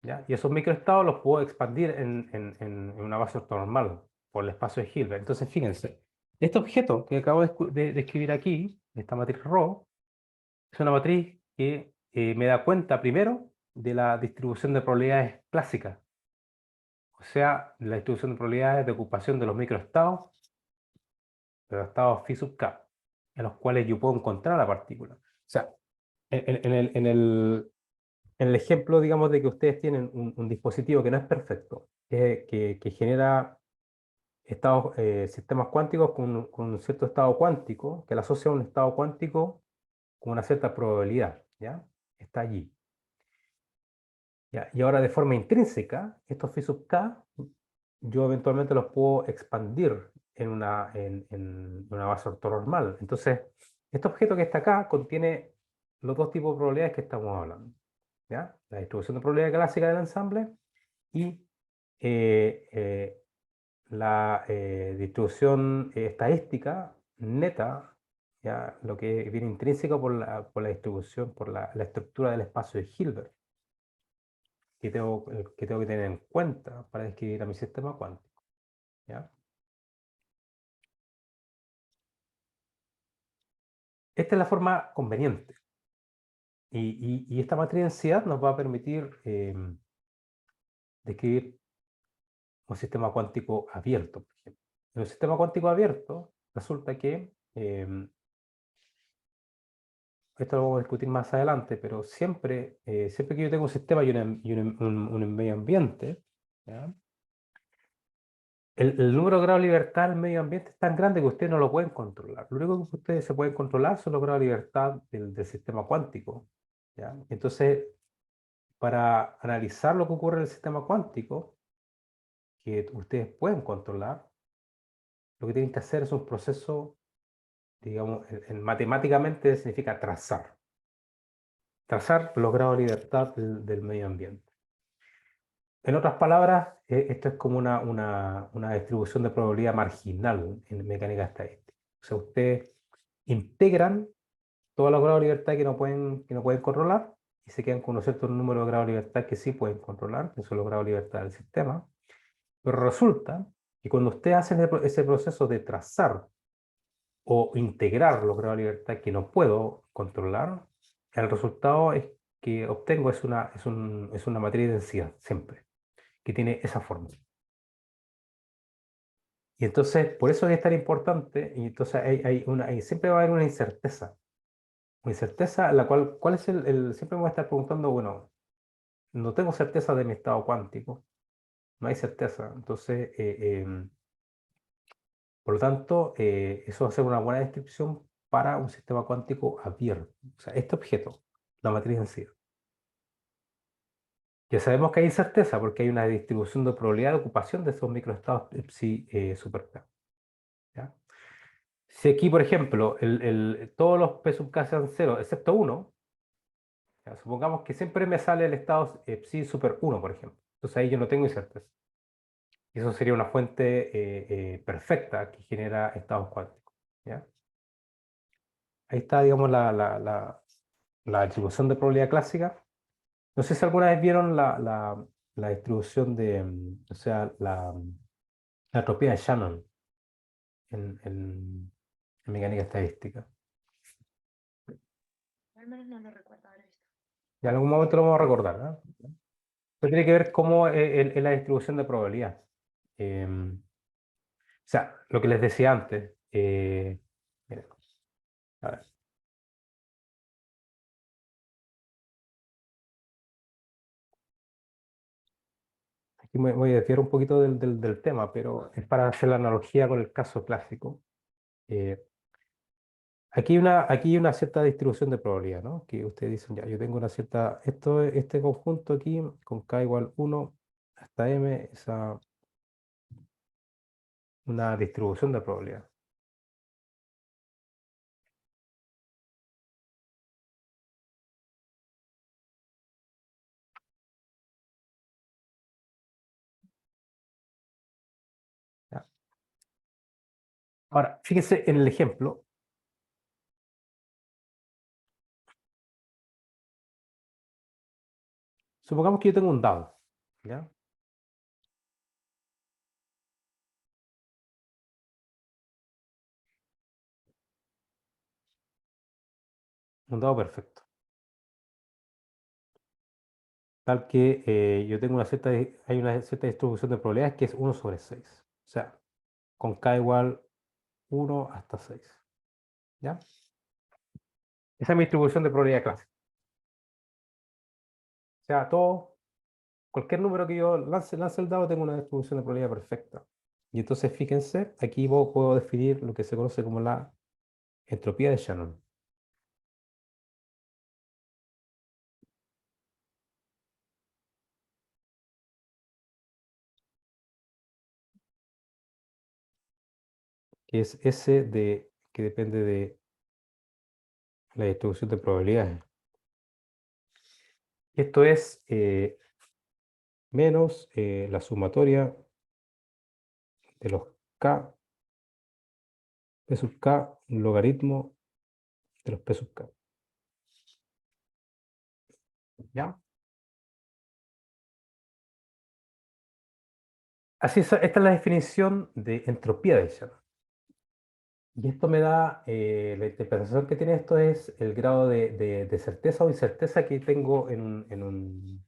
¿ya? Y esos microestados los puedo expandir en una base ortonormal por el espacio de Hilbert. Entonces, fíjense, este objeto que acabo de escribir aquí esta matriz ρ, es una matriz que me da cuenta primero de la distribución de probabilidades clásica, o sea, la distribución de probabilidades de ocupación de los microestados, de los estados phi sub k, en los cuales yo puedo encontrar la partícula. O sea, en el ejemplo, digamos, de que ustedes tienen un dispositivo que no es perfecto, que genera sistemas cuánticos con un cierto estado cuántico, que le asocia a un estado cuántico con una cierta probabilidad, ¿ya? Está allí. ¿Ya? Y ahora de forma intrínseca, estos phi sub k, yo eventualmente los puedo expandir en una base ortonormal. Entonces, este objeto que está acá contiene los dos tipos de probabilidades que estamos hablando, ¿ya? La distribución de probabilidad clásica del ensamble y eh, eh, la distribución estadística neta, ¿ya? Lo que viene intrínseco por la distribución, por la estructura del espacio de Hilbert, que tengo que tener en cuenta para describir a mi sistema cuántico, ¿ya? Esta es la forma conveniente. Y esta matriz de densidad nos va a permitir describir un sistema cuántico abierto, por ejemplo. En un sistema cuántico abierto, resulta que, esto lo vamos a discutir más adelante, pero siempre que yo tengo un sistema y un medio ambiente, ¿ya? El número de grados de libertad del medio ambiente es tan grande que ustedes no lo pueden controlar. Lo único que ustedes se pueden controlar son los grados de libertad del sistema cuántico, ¿ya? Entonces, para analizar lo que ocurre en el sistema cuántico, que ustedes pueden controlar, lo que tienen que hacer es un proceso, digamos, matemáticamente significa trazar. Trazar los grados de libertad del medio ambiente. En otras palabras, esto es como una distribución de probabilidad marginal en mecánica estadística. O sea, ustedes integran todos los grados de libertad que no pueden controlar y se quedan con un cierto número de grados de libertad que sí pueden controlar, que son los grados de libertad del sistema. Pero resulta que cuando ustedes hacen ese proceso de trazar o integrar los grados de libertad que no puedo controlar, el resultado que obtengo es una matriz de densidad, siempre, que tiene esa forma. Y entonces, por eso es tan importante, y entonces siempre va a haber una incerteza en la cual, ¿cuál es siempre me voy a estar preguntando, bueno, no tengo certeza de mi estado cuántico, no hay certeza, entonces, por lo tanto, eso va a ser una buena descripción para un sistema cuántico abierto. O sea, este objeto, la matriz en sí. Ya sabemos que hay incerteza porque hay una distribución de probabilidad de ocupación de esos microestados psi super K, ¿ya? Si aquí, por ejemplo, todos los P sub K sean 0, excepto 1, ya, supongamos que siempre me sale el estado psi super 1, por ejemplo. Entonces ahí yo no tengo incerteza. Y eso sería una fuente perfecta que genera estados cuánticos, ¿ya? Ahí está, digamos, la distribución de probabilidad clásica. No sé si alguna vez vieron la distribución o sea, la entropía de Shannon en mecánica estadística.
Al menos no lo recuerdo haber visto.
Y en algún momento lo vamos a recordar, ¿no? Esto tiene que ver cómo es la distribución de probabilidad. O sea, lo que les decía antes. Miren, a ver, aquí me voy a desviar un poquito del tema, pero es para hacer la analogía con el caso clásico. Eh, aquí hay una cierta distribución de probabilidad, ¿no? Que ustedes dicen, ya, yo tengo una cierta, este conjunto aquí, con k igual 1 hasta m, es una distribución de probabilidad. ¿Ya? Ahora, fíjense en el ejemplo. Supongamos que yo tengo un dado, ¿ya? un dado perfecto. Tal que yo tengo hay una cierta distribución de probabilidades que es 1 sobre 6. O sea, con k igual 1 hasta 6. ¿Ya? Esa es mi distribución de probabilidad clásica. O sea, cualquier número que yo lance el dado, tengo una distribución de probabilidad perfecta. Y entonces, fíjense, aquí puedo definir lo que se conoce como la entropía de Shannon. Que es S que depende de la distribución de probabilidades. Esto es menos la sumatoria de los K, P sub K, un logaritmo de los P sub K. ¿Ya? Así es, esta es la definición de entropía de Shannon. Y esto me da, la interpretación que tiene esto es el grado de certeza o incerteza que tengo en un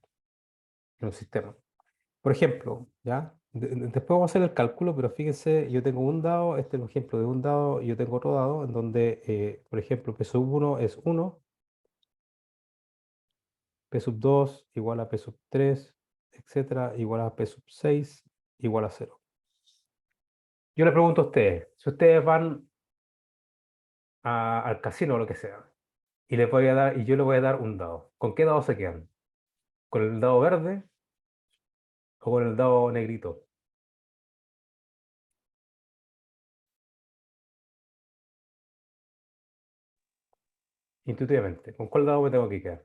sistema. Por ejemplo, ¿ya? Después vamos a hacer el cálculo, pero fíjense, yo tengo un dado, este es el ejemplo de un dado, y yo tengo otro dado, en donde, por ejemplo, P sub 1 es 1, P sub 2 igual a P sub 3, etcétera, igual a P sub 6, igual a 0. Yo le pregunto a ustedes, si ustedes van al casino o lo que sea, y yo les voy a dar un dado, ¿con qué dado se quedan? ¿Con el dado verde o con el dado negrito? Intuitivamente, ¿con cuál dado me tengo que quedar?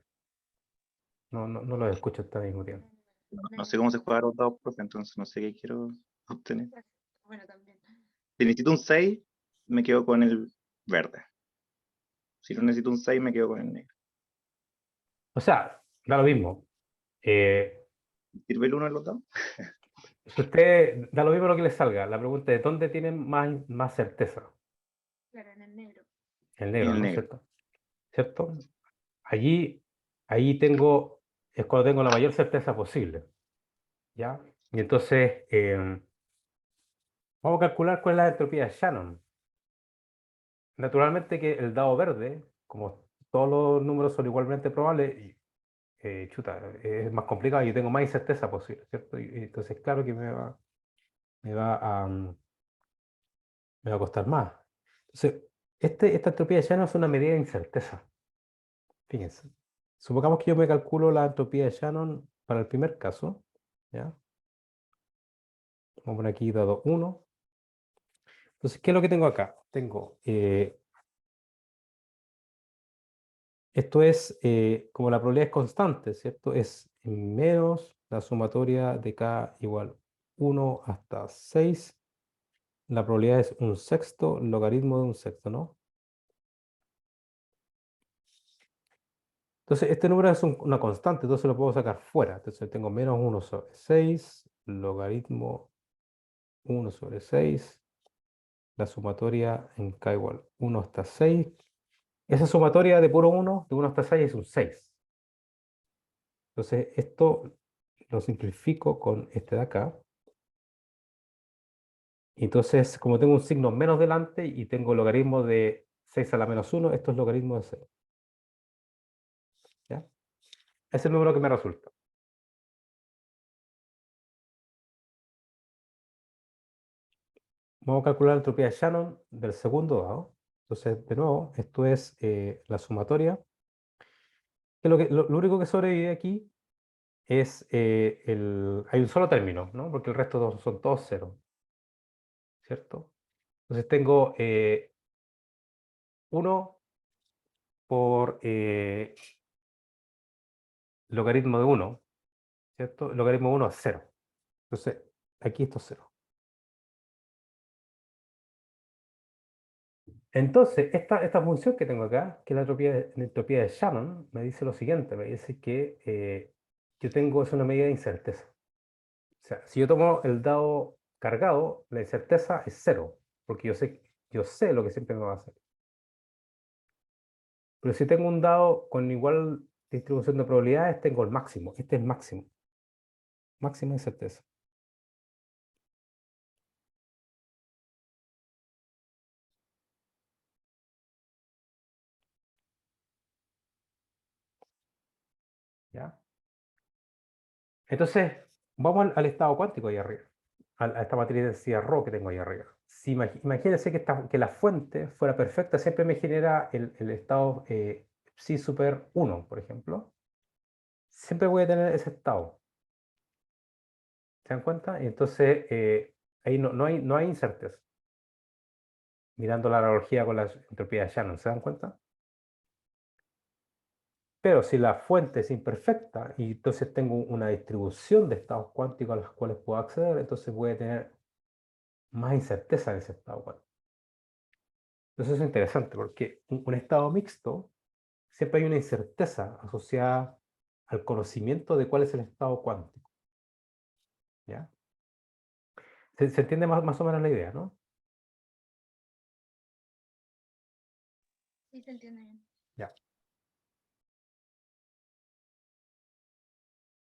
No los escucho al mismo tiempo.
No sé cómo se juega los dados, profe, entonces no sé qué quiero obtener.
Bueno, también.
Si necesito un 6, me quedo con el verde. Si no necesito un 6, me quedo con el negro.
O sea, da lo mismo.
¿Sirve el uno de los dados?
Si usted da lo mismo lo que le salga, la pregunta es ¿dónde tienen más certeza?
Claro, en el negro.
El
En
negro,
el
¿no es
negro.
cierto? ¿Cierto? Ahí es cuando tengo la mayor certeza posible. ¿Ya? Y entonces, vamos a calcular cuál es la entropía de Shannon. Naturalmente que el dado verde, como todos los números son igualmente probables, chuta, es más complicado, yo tengo más incerteza posible, ¿cierto? Y entonces, claro que me va a, mm, me va a costar más. Entonces, esta entropía de Shannon es una medida de incerteza. Fíjense. Supongamos que yo me calculo la entropía de Shannon para el primer caso. ¿Ya? Vamos a poner aquí dado 1. Entonces, ¿qué es lo que tengo acá? Esto es como la probabilidad es constante, ¿cierto? Es menos la sumatoria de k igual 1 hasta 6. La probabilidad es un sexto, logaritmo de un sexto, ¿no? Entonces, este número es una constante, entonces lo puedo sacar fuera. Entonces, tengo menos 1 sobre 6, logaritmo 1 sobre 6, la sumatoria en k igual 1 hasta 6. Esa sumatoria de puro 1, de 1 hasta 6, es un 6. Entonces, esto lo simplifico con este de acá. Entonces, como tengo un signo menos delante y tengo logaritmo de 6 a la menos 1, esto es logaritmo de 0. ¿Ya? Es el número que me resulta. Vamos a calcular la entropía de Shannon del segundo dado. Entonces, de nuevo, esto es la sumatoria. Lo único que sobrevive aquí es hay un solo término, ¿no? Porque el resto son todos ceros, ¿cierto? Entonces tengo 1 por logaritmo de 1, ¿cierto? Logaritmo de 1 es 0. Entonces, aquí esto es 0. Entonces, esta función que tengo acá, que es la entropía de Shannon, me dice lo siguiente, me dice que yo tengo, es una medida de incerteza. O sea, si yo tomo el dado cargado, la incerteza es 0, porque yo sé lo que siempre me va a hacer. Pero si tengo un dado con igual distribución de probabilidades, tengo el máximo. Este es el máximo. Máxima incerteza. ¿Ya? Entonces, vamos al estado cuántico ahí arriba. A esta matriz de densidad ρ que tengo ahí arriba. Si imagínense que la fuente fuera perfecta, siempre me genera el estado psi super 1, por ejemplo. Siempre voy a tener ese estado. ¿Se dan cuenta? Y entonces, ahí no hay incerteza. Mirando la analogía con la entropía de Shannon, ¿se dan cuenta? Pero si la fuente es imperfecta y entonces tengo una distribución de estados cuánticos a los cuales puedo acceder, entonces voy a tener más incerteza en ese estado cuántico. Entonces eso es interesante porque un estado mixto siempre hay una incerteza asociada al conocimiento de cuál es el estado cuántico. ¿Ya? ¿Se entiende más o menos la idea, no?
Sí, se entiende bien.
Ya.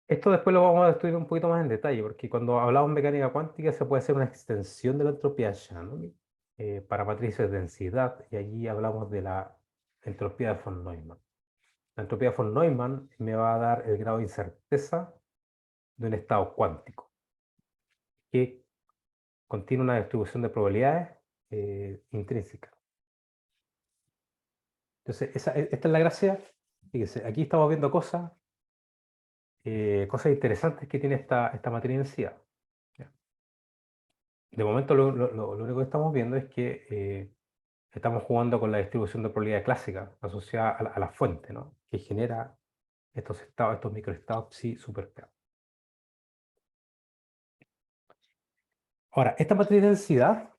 Esto después lo vamos a estudiar un poquito más en detalle, porque cuando hablamos de mecánica cuántica se puede hacer una extensión de la entropía de Shannon para matrices de densidad, y allí hablamos de la entropía de von Neumann. La entropía de von Neumann me va a dar el grado de incerteza de un estado cuántico, que contiene una distribución de probabilidades intrínseca. Entonces, esta es la gracia. Fíjense, aquí estamos viendo cosas interesantes que tiene esta matriz de densidad. ¿Ya? De momento lo único que estamos viendo es que estamos jugando con la distribución de probabilidad clásica asociada a la fuente, ¿no? Que genera estos estados, estos microestados psi super K. Ahora, esta matriz de densidad,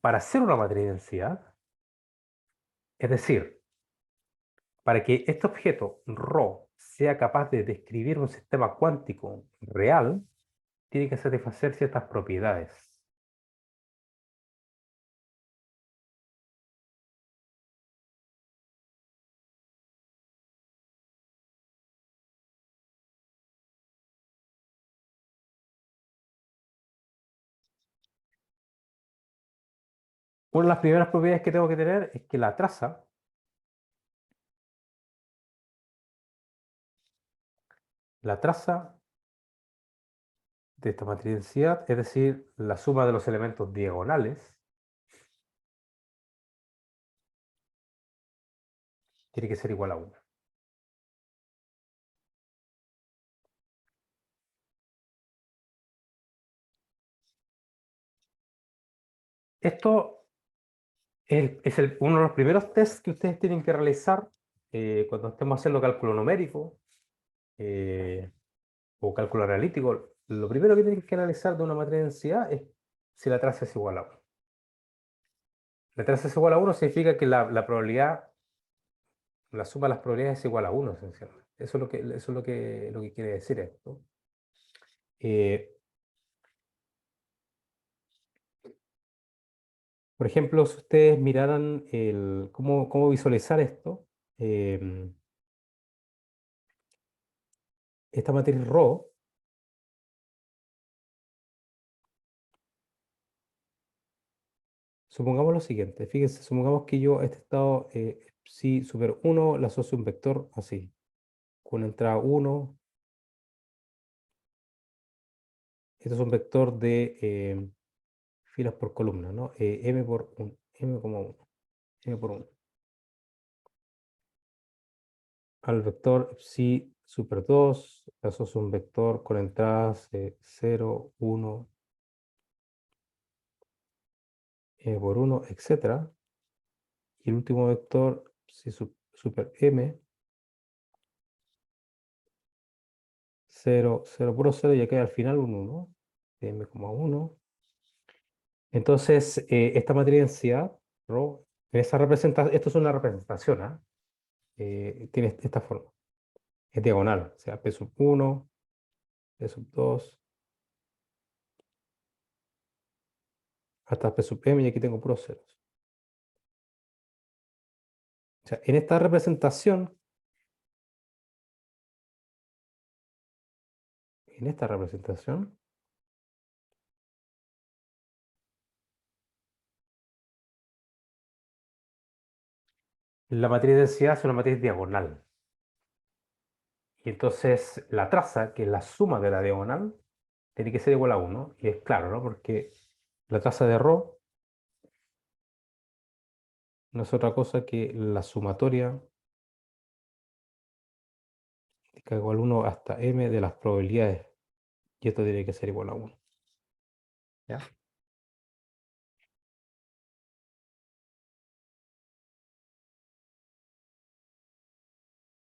para hacer una matriz de densidad, es decir, para que este objeto ρ sea capaz de describir un sistema cuántico real, tiene que satisfacer ciertas propiedades. Una de las primeras propiedades que tengo que tener es que la traza de esta matriz de densidad, es decir, la suma de los elementos diagonales, tiene que ser igual a 1. Esto es uno de los primeros tests que ustedes tienen que realizar cuando estemos haciendo cálculo numérico o cálculo analítico. Lo primero que tienen que analizar de una matriz de densidad es si la traza es igual a 1. La traza es igual a 1 significa que la probabilidad, la suma de las probabilidades es igual a 1, esencialmente. Eso es lo que quiere decir esto. Por ejemplo, si ustedes miraran cómo visualizar esto, esta matriz ρ, supongamos lo siguiente, fíjense, supongamos que yo este estado psi super 1 le asocio un vector así, con entrada 1, esto es un vector de filas por columna, ¿no? M por 1, M como 1, M por 1. Al vector psi super 2 le asocio un vector con entradas 0, 1, M por 1, etcétera. Y el último vector psi super M 0, 0 puro 0 y acá al final un 1, m,1. Entonces, esta matriz de densidad, ρ, esto es una representación, ¿ah? Tiene esta forma. Es diagonal, o sea, P sub 1, P sub 2, hasta P sub m y aquí tengo puros ceros. sea, en esta representación, la matriz de densidad es una matriz diagonal. Y entonces la traza, que es la suma de la diagonal, tiene que ser igual a 1. Y es claro, ¿no? Porque la traza de ρ no es otra cosa que la sumatoria que igual 1 hasta m de las probabilidades. Y esto tiene que ser igual a 1. ¿Ya?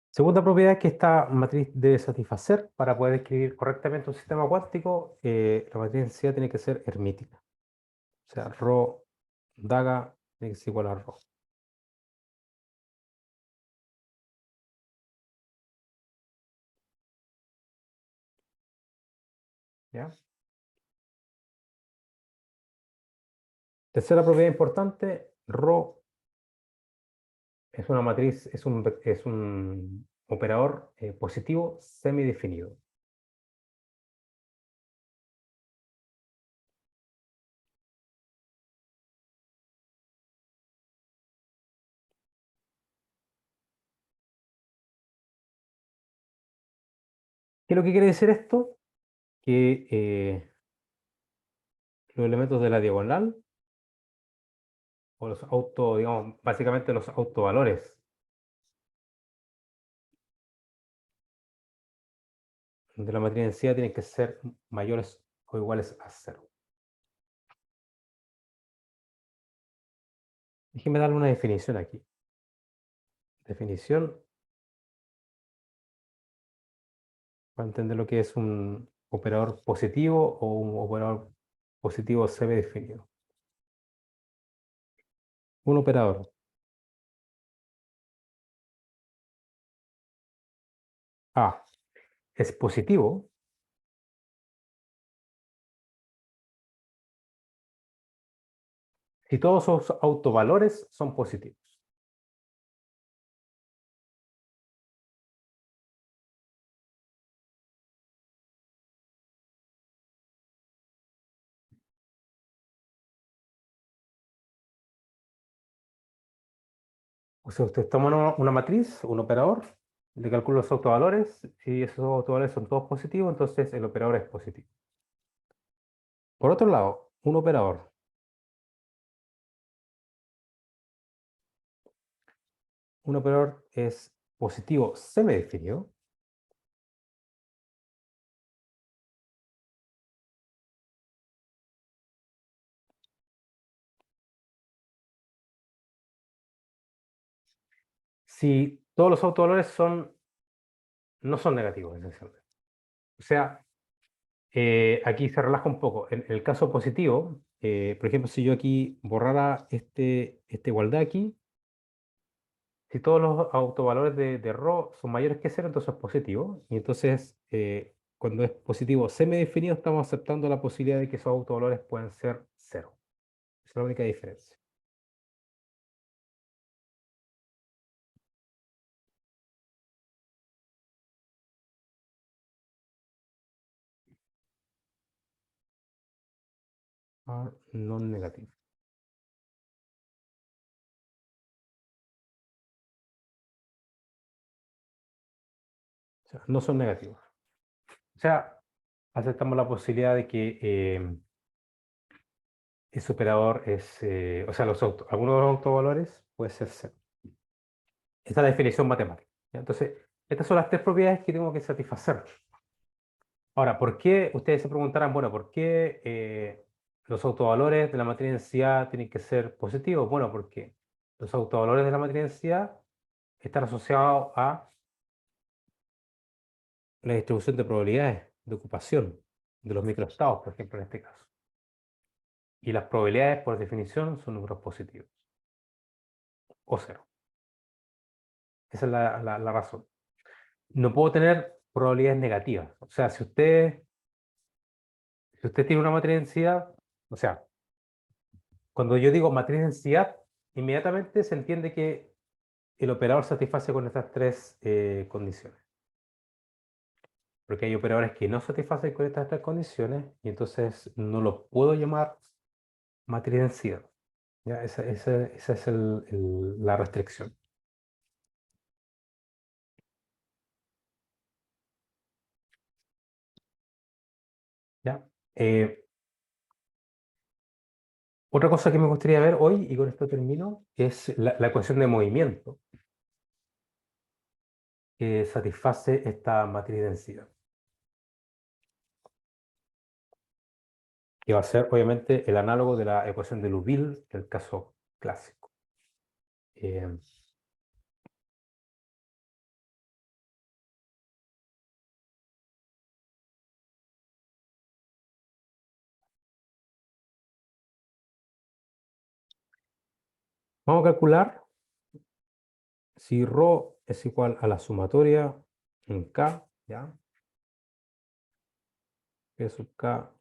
Segunda propiedad que esta matriz debe satisfacer para poder escribir correctamente un sistema cuántico, la matriz de densidad tiene que ser hermítica. O sea, ρ daga tiene que ser igual a ρ. ¿Ya? Tercera propiedad importante, ρ es una matriz, es un operador positivo semidefinido. ¿Qué es lo que quiere decir esto? Que los elementos de la diagonal, o los digamos, básicamente los autovalores de la matriz de densidad tienen que ser mayores o iguales a 0. Déjenme darle una definición aquí. Definición para entender lo que es un operador positivo o un operador positivo semidefinido. Un operador A es positivo si todos sus autovalores son positivos. O sea, usted toma una matriz, un operador, le calcula los autovalores, si esos autovalores son todos positivos, entonces el operador es positivo. Por otro lado, un operador es positivo semidefinido si todos los autovalores no son negativos, esencialmente. O sea, aquí se relaja un poco. En el caso positivo, por ejemplo, si yo aquí borrara esta igualdad aquí, si todos los autovalores de ρ son mayores que 0, entonces es positivo. Y entonces, cuando es positivo semidefinido, estamos aceptando la posibilidad de que esos autovalores pueden ser 0. Esa es la única diferencia. No negativo. O sea, no son negativos. O sea, aceptamos la posibilidad de que ese operador es, o sea, algunos de los autovalores puede ser 0. Esta es la definición matemática. ¿Ya? Entonces, estas son las tres propiedades que tengo que satisfacer. Ahora, ¿por qué? Ustedes se preguntarán, bueno, ¿por qué los autovalores de la matriz de densidad tienen que ser positivos? Bueno, porque los autovalores de la matriz de densidad están asociados a la distribución de probabilidades de ocupación de los microestados, por ejemplo, en este caso. Y las probabilidades, por definición, son números positivos. O 0. Esa es la razón. No puedo tener probabilidades negativas. O sea, si usted tiene una matriz de densidad, o sea, cuando yo digo matriz de densidad, inmediatamente se entiende que el operador satisface con estas tres condiciones. Porque hay operadores que no satisfacen con estas tres condiciones y entonces no los puedo llamar matriz densidad. ¿Ya? Esa es la restricción. ¿Ya? Otra cosa que me gustaría ver hoy, y con esto termino, es la ecuación de movimiento que satisface esta matriz densidad. Que va a ser, obviamente, el análogo de la ecuación de Liouville, el caso clásico. Vamos a calcular si ρ es igual a la sumatoria en K, ¿ya? P sub K,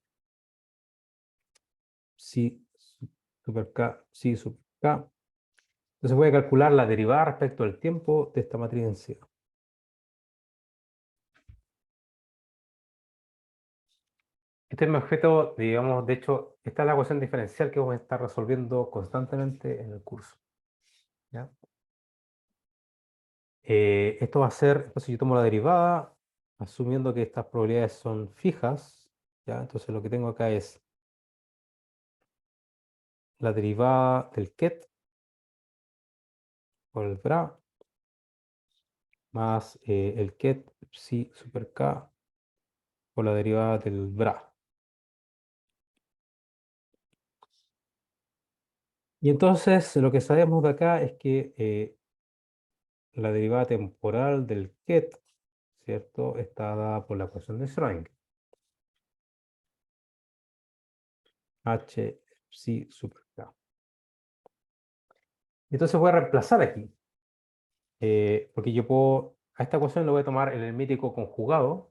psi super K, psi sub K. Entonces voy a calcular la derivada respecto al tiempo de esta matriz densidad. Este es mi objeto, digamos, de hecho, esta es la ecuación diferencial que vamos a estar resolviendo constantemente en el curso. ¿Ya? Esto va a ser, entonces yo tomo la derivada, asumiendo que estas probabilidades son fijas, ¿ya? Entonces lo que tengo acá es la derivada del ket por el bra, más el ket psi super k por la derivada del bra. Y entonces lo que sabemos de acá es que la derivada temporal del ket, ¿cierto? Está dada por la ecuación de Schrödinger. H psi super k. Entonces voy a reemplazar aquí. Porque yo puedo, a esta ecuación le voy a tomar el hermético conjugado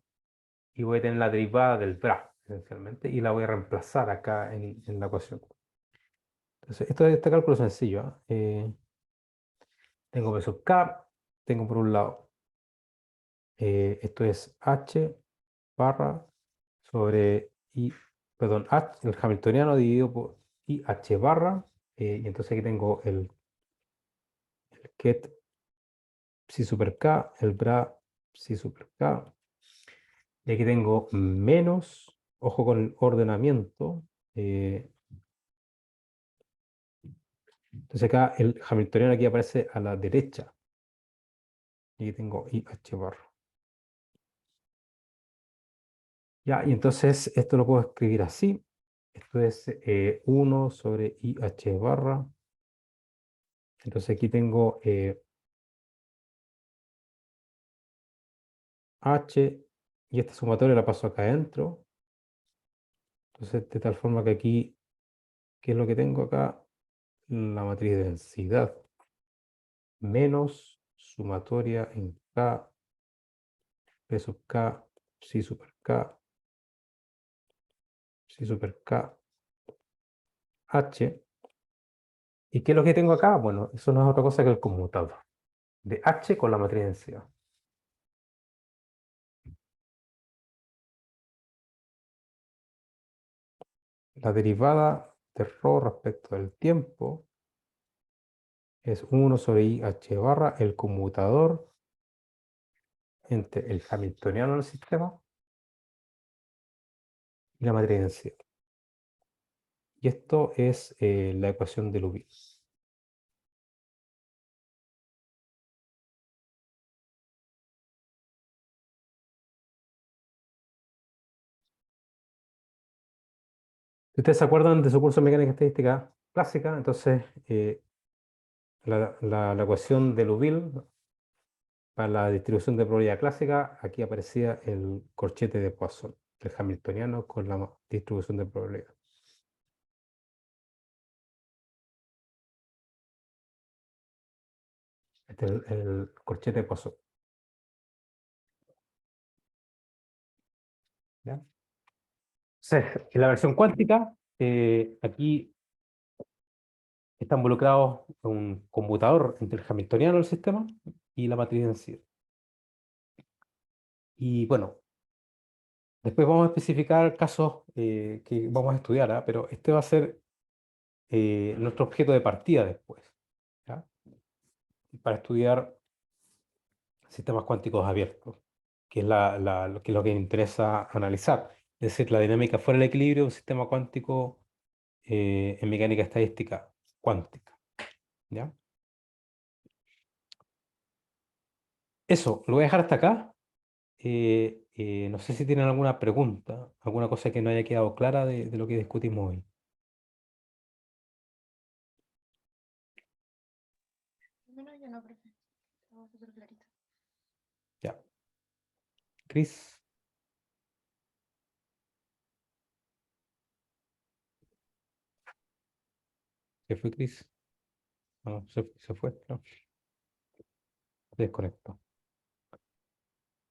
y voy a tener la derivada del bra, esencialmente, y la voy a reemplazar acá en la ecuación. Entonces, este cálculo es sencillo. ¿Ah? Tengo P sub k, tengo por un lado, esto es h barra sobre i, perdón, h, el hamiltoniano dividido por i h barra, y entonces aquí tengo el ket psi super k, el bra psi super k, y aquí tengo menos, ojo con el ordenamiento, entonces acá el hamiltoniano aquí aparece a la derecha, y aquí tengo IH barra. Ya, y entonces esto lo puedo escribir así, esto es 1 sobre IH barra, entonces aquí tengo H, y esta sumatoria la paso acá adentro, entonces de tal forma que aquí, ¿qué es lo que tengo acá? La matriz de densidad menos sumatoria en K, P sub K, psi super K, psi super K, H. ¿Y qué es lo que tengo acá? Bueno, eso no es otra cosa que el conmutador de H con la matriz de densidad. La derivada de ρ respecto del tiempo es 1 sobre IH barra el conmutador entre el hamiltoniano del sistema y la matriz de densidad. Y esto es la ecuación de Liouville. Si ustedes se acuerdan de su curso de mecánica estadística clásica, entonces la ecuación de Liouville para la distribución de probabilidad clásica, aquí aparecía el corchete de Poisson, el hamiltoniano con la distribución de probabilidad. Este es el corchete de Poisson. ¿Ya? Entonces, en la versión cuántica, aquí Está involucrado un computador entre el hamiltoniano del sistema y la matriz en sí. Y bueno, después vamos a especificar casos que vamos a estudiar, ¿ah? Pero este va a ser nuestro objeto de partida después, ¿ya? Para estudiar sistemas cuánticos abiertos, que es lo que interesa analizar. Es decir, la dinámica fuera del equilibrio de un sistema cuántico en mecánica estadística cuántica, ¿ya? Eso, lo voy a dejar hasta acá. No sé si tienen alguna pregunta, alguna cosa que no haya quedado clara de lo que discutimos hoy.
Menos yo no, profe. Estaba súper clarito.
Ya. Cris, ¿qué fue Cris? No, se fue, no, desconectó.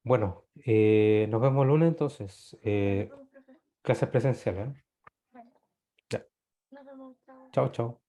Bueno, nos vemos el lunes entonces.
Nos vemos, profe.
Clases presenciales, ¿eh?
Vale.
Ya.
Nos vemos. Chao.
Chao, chao.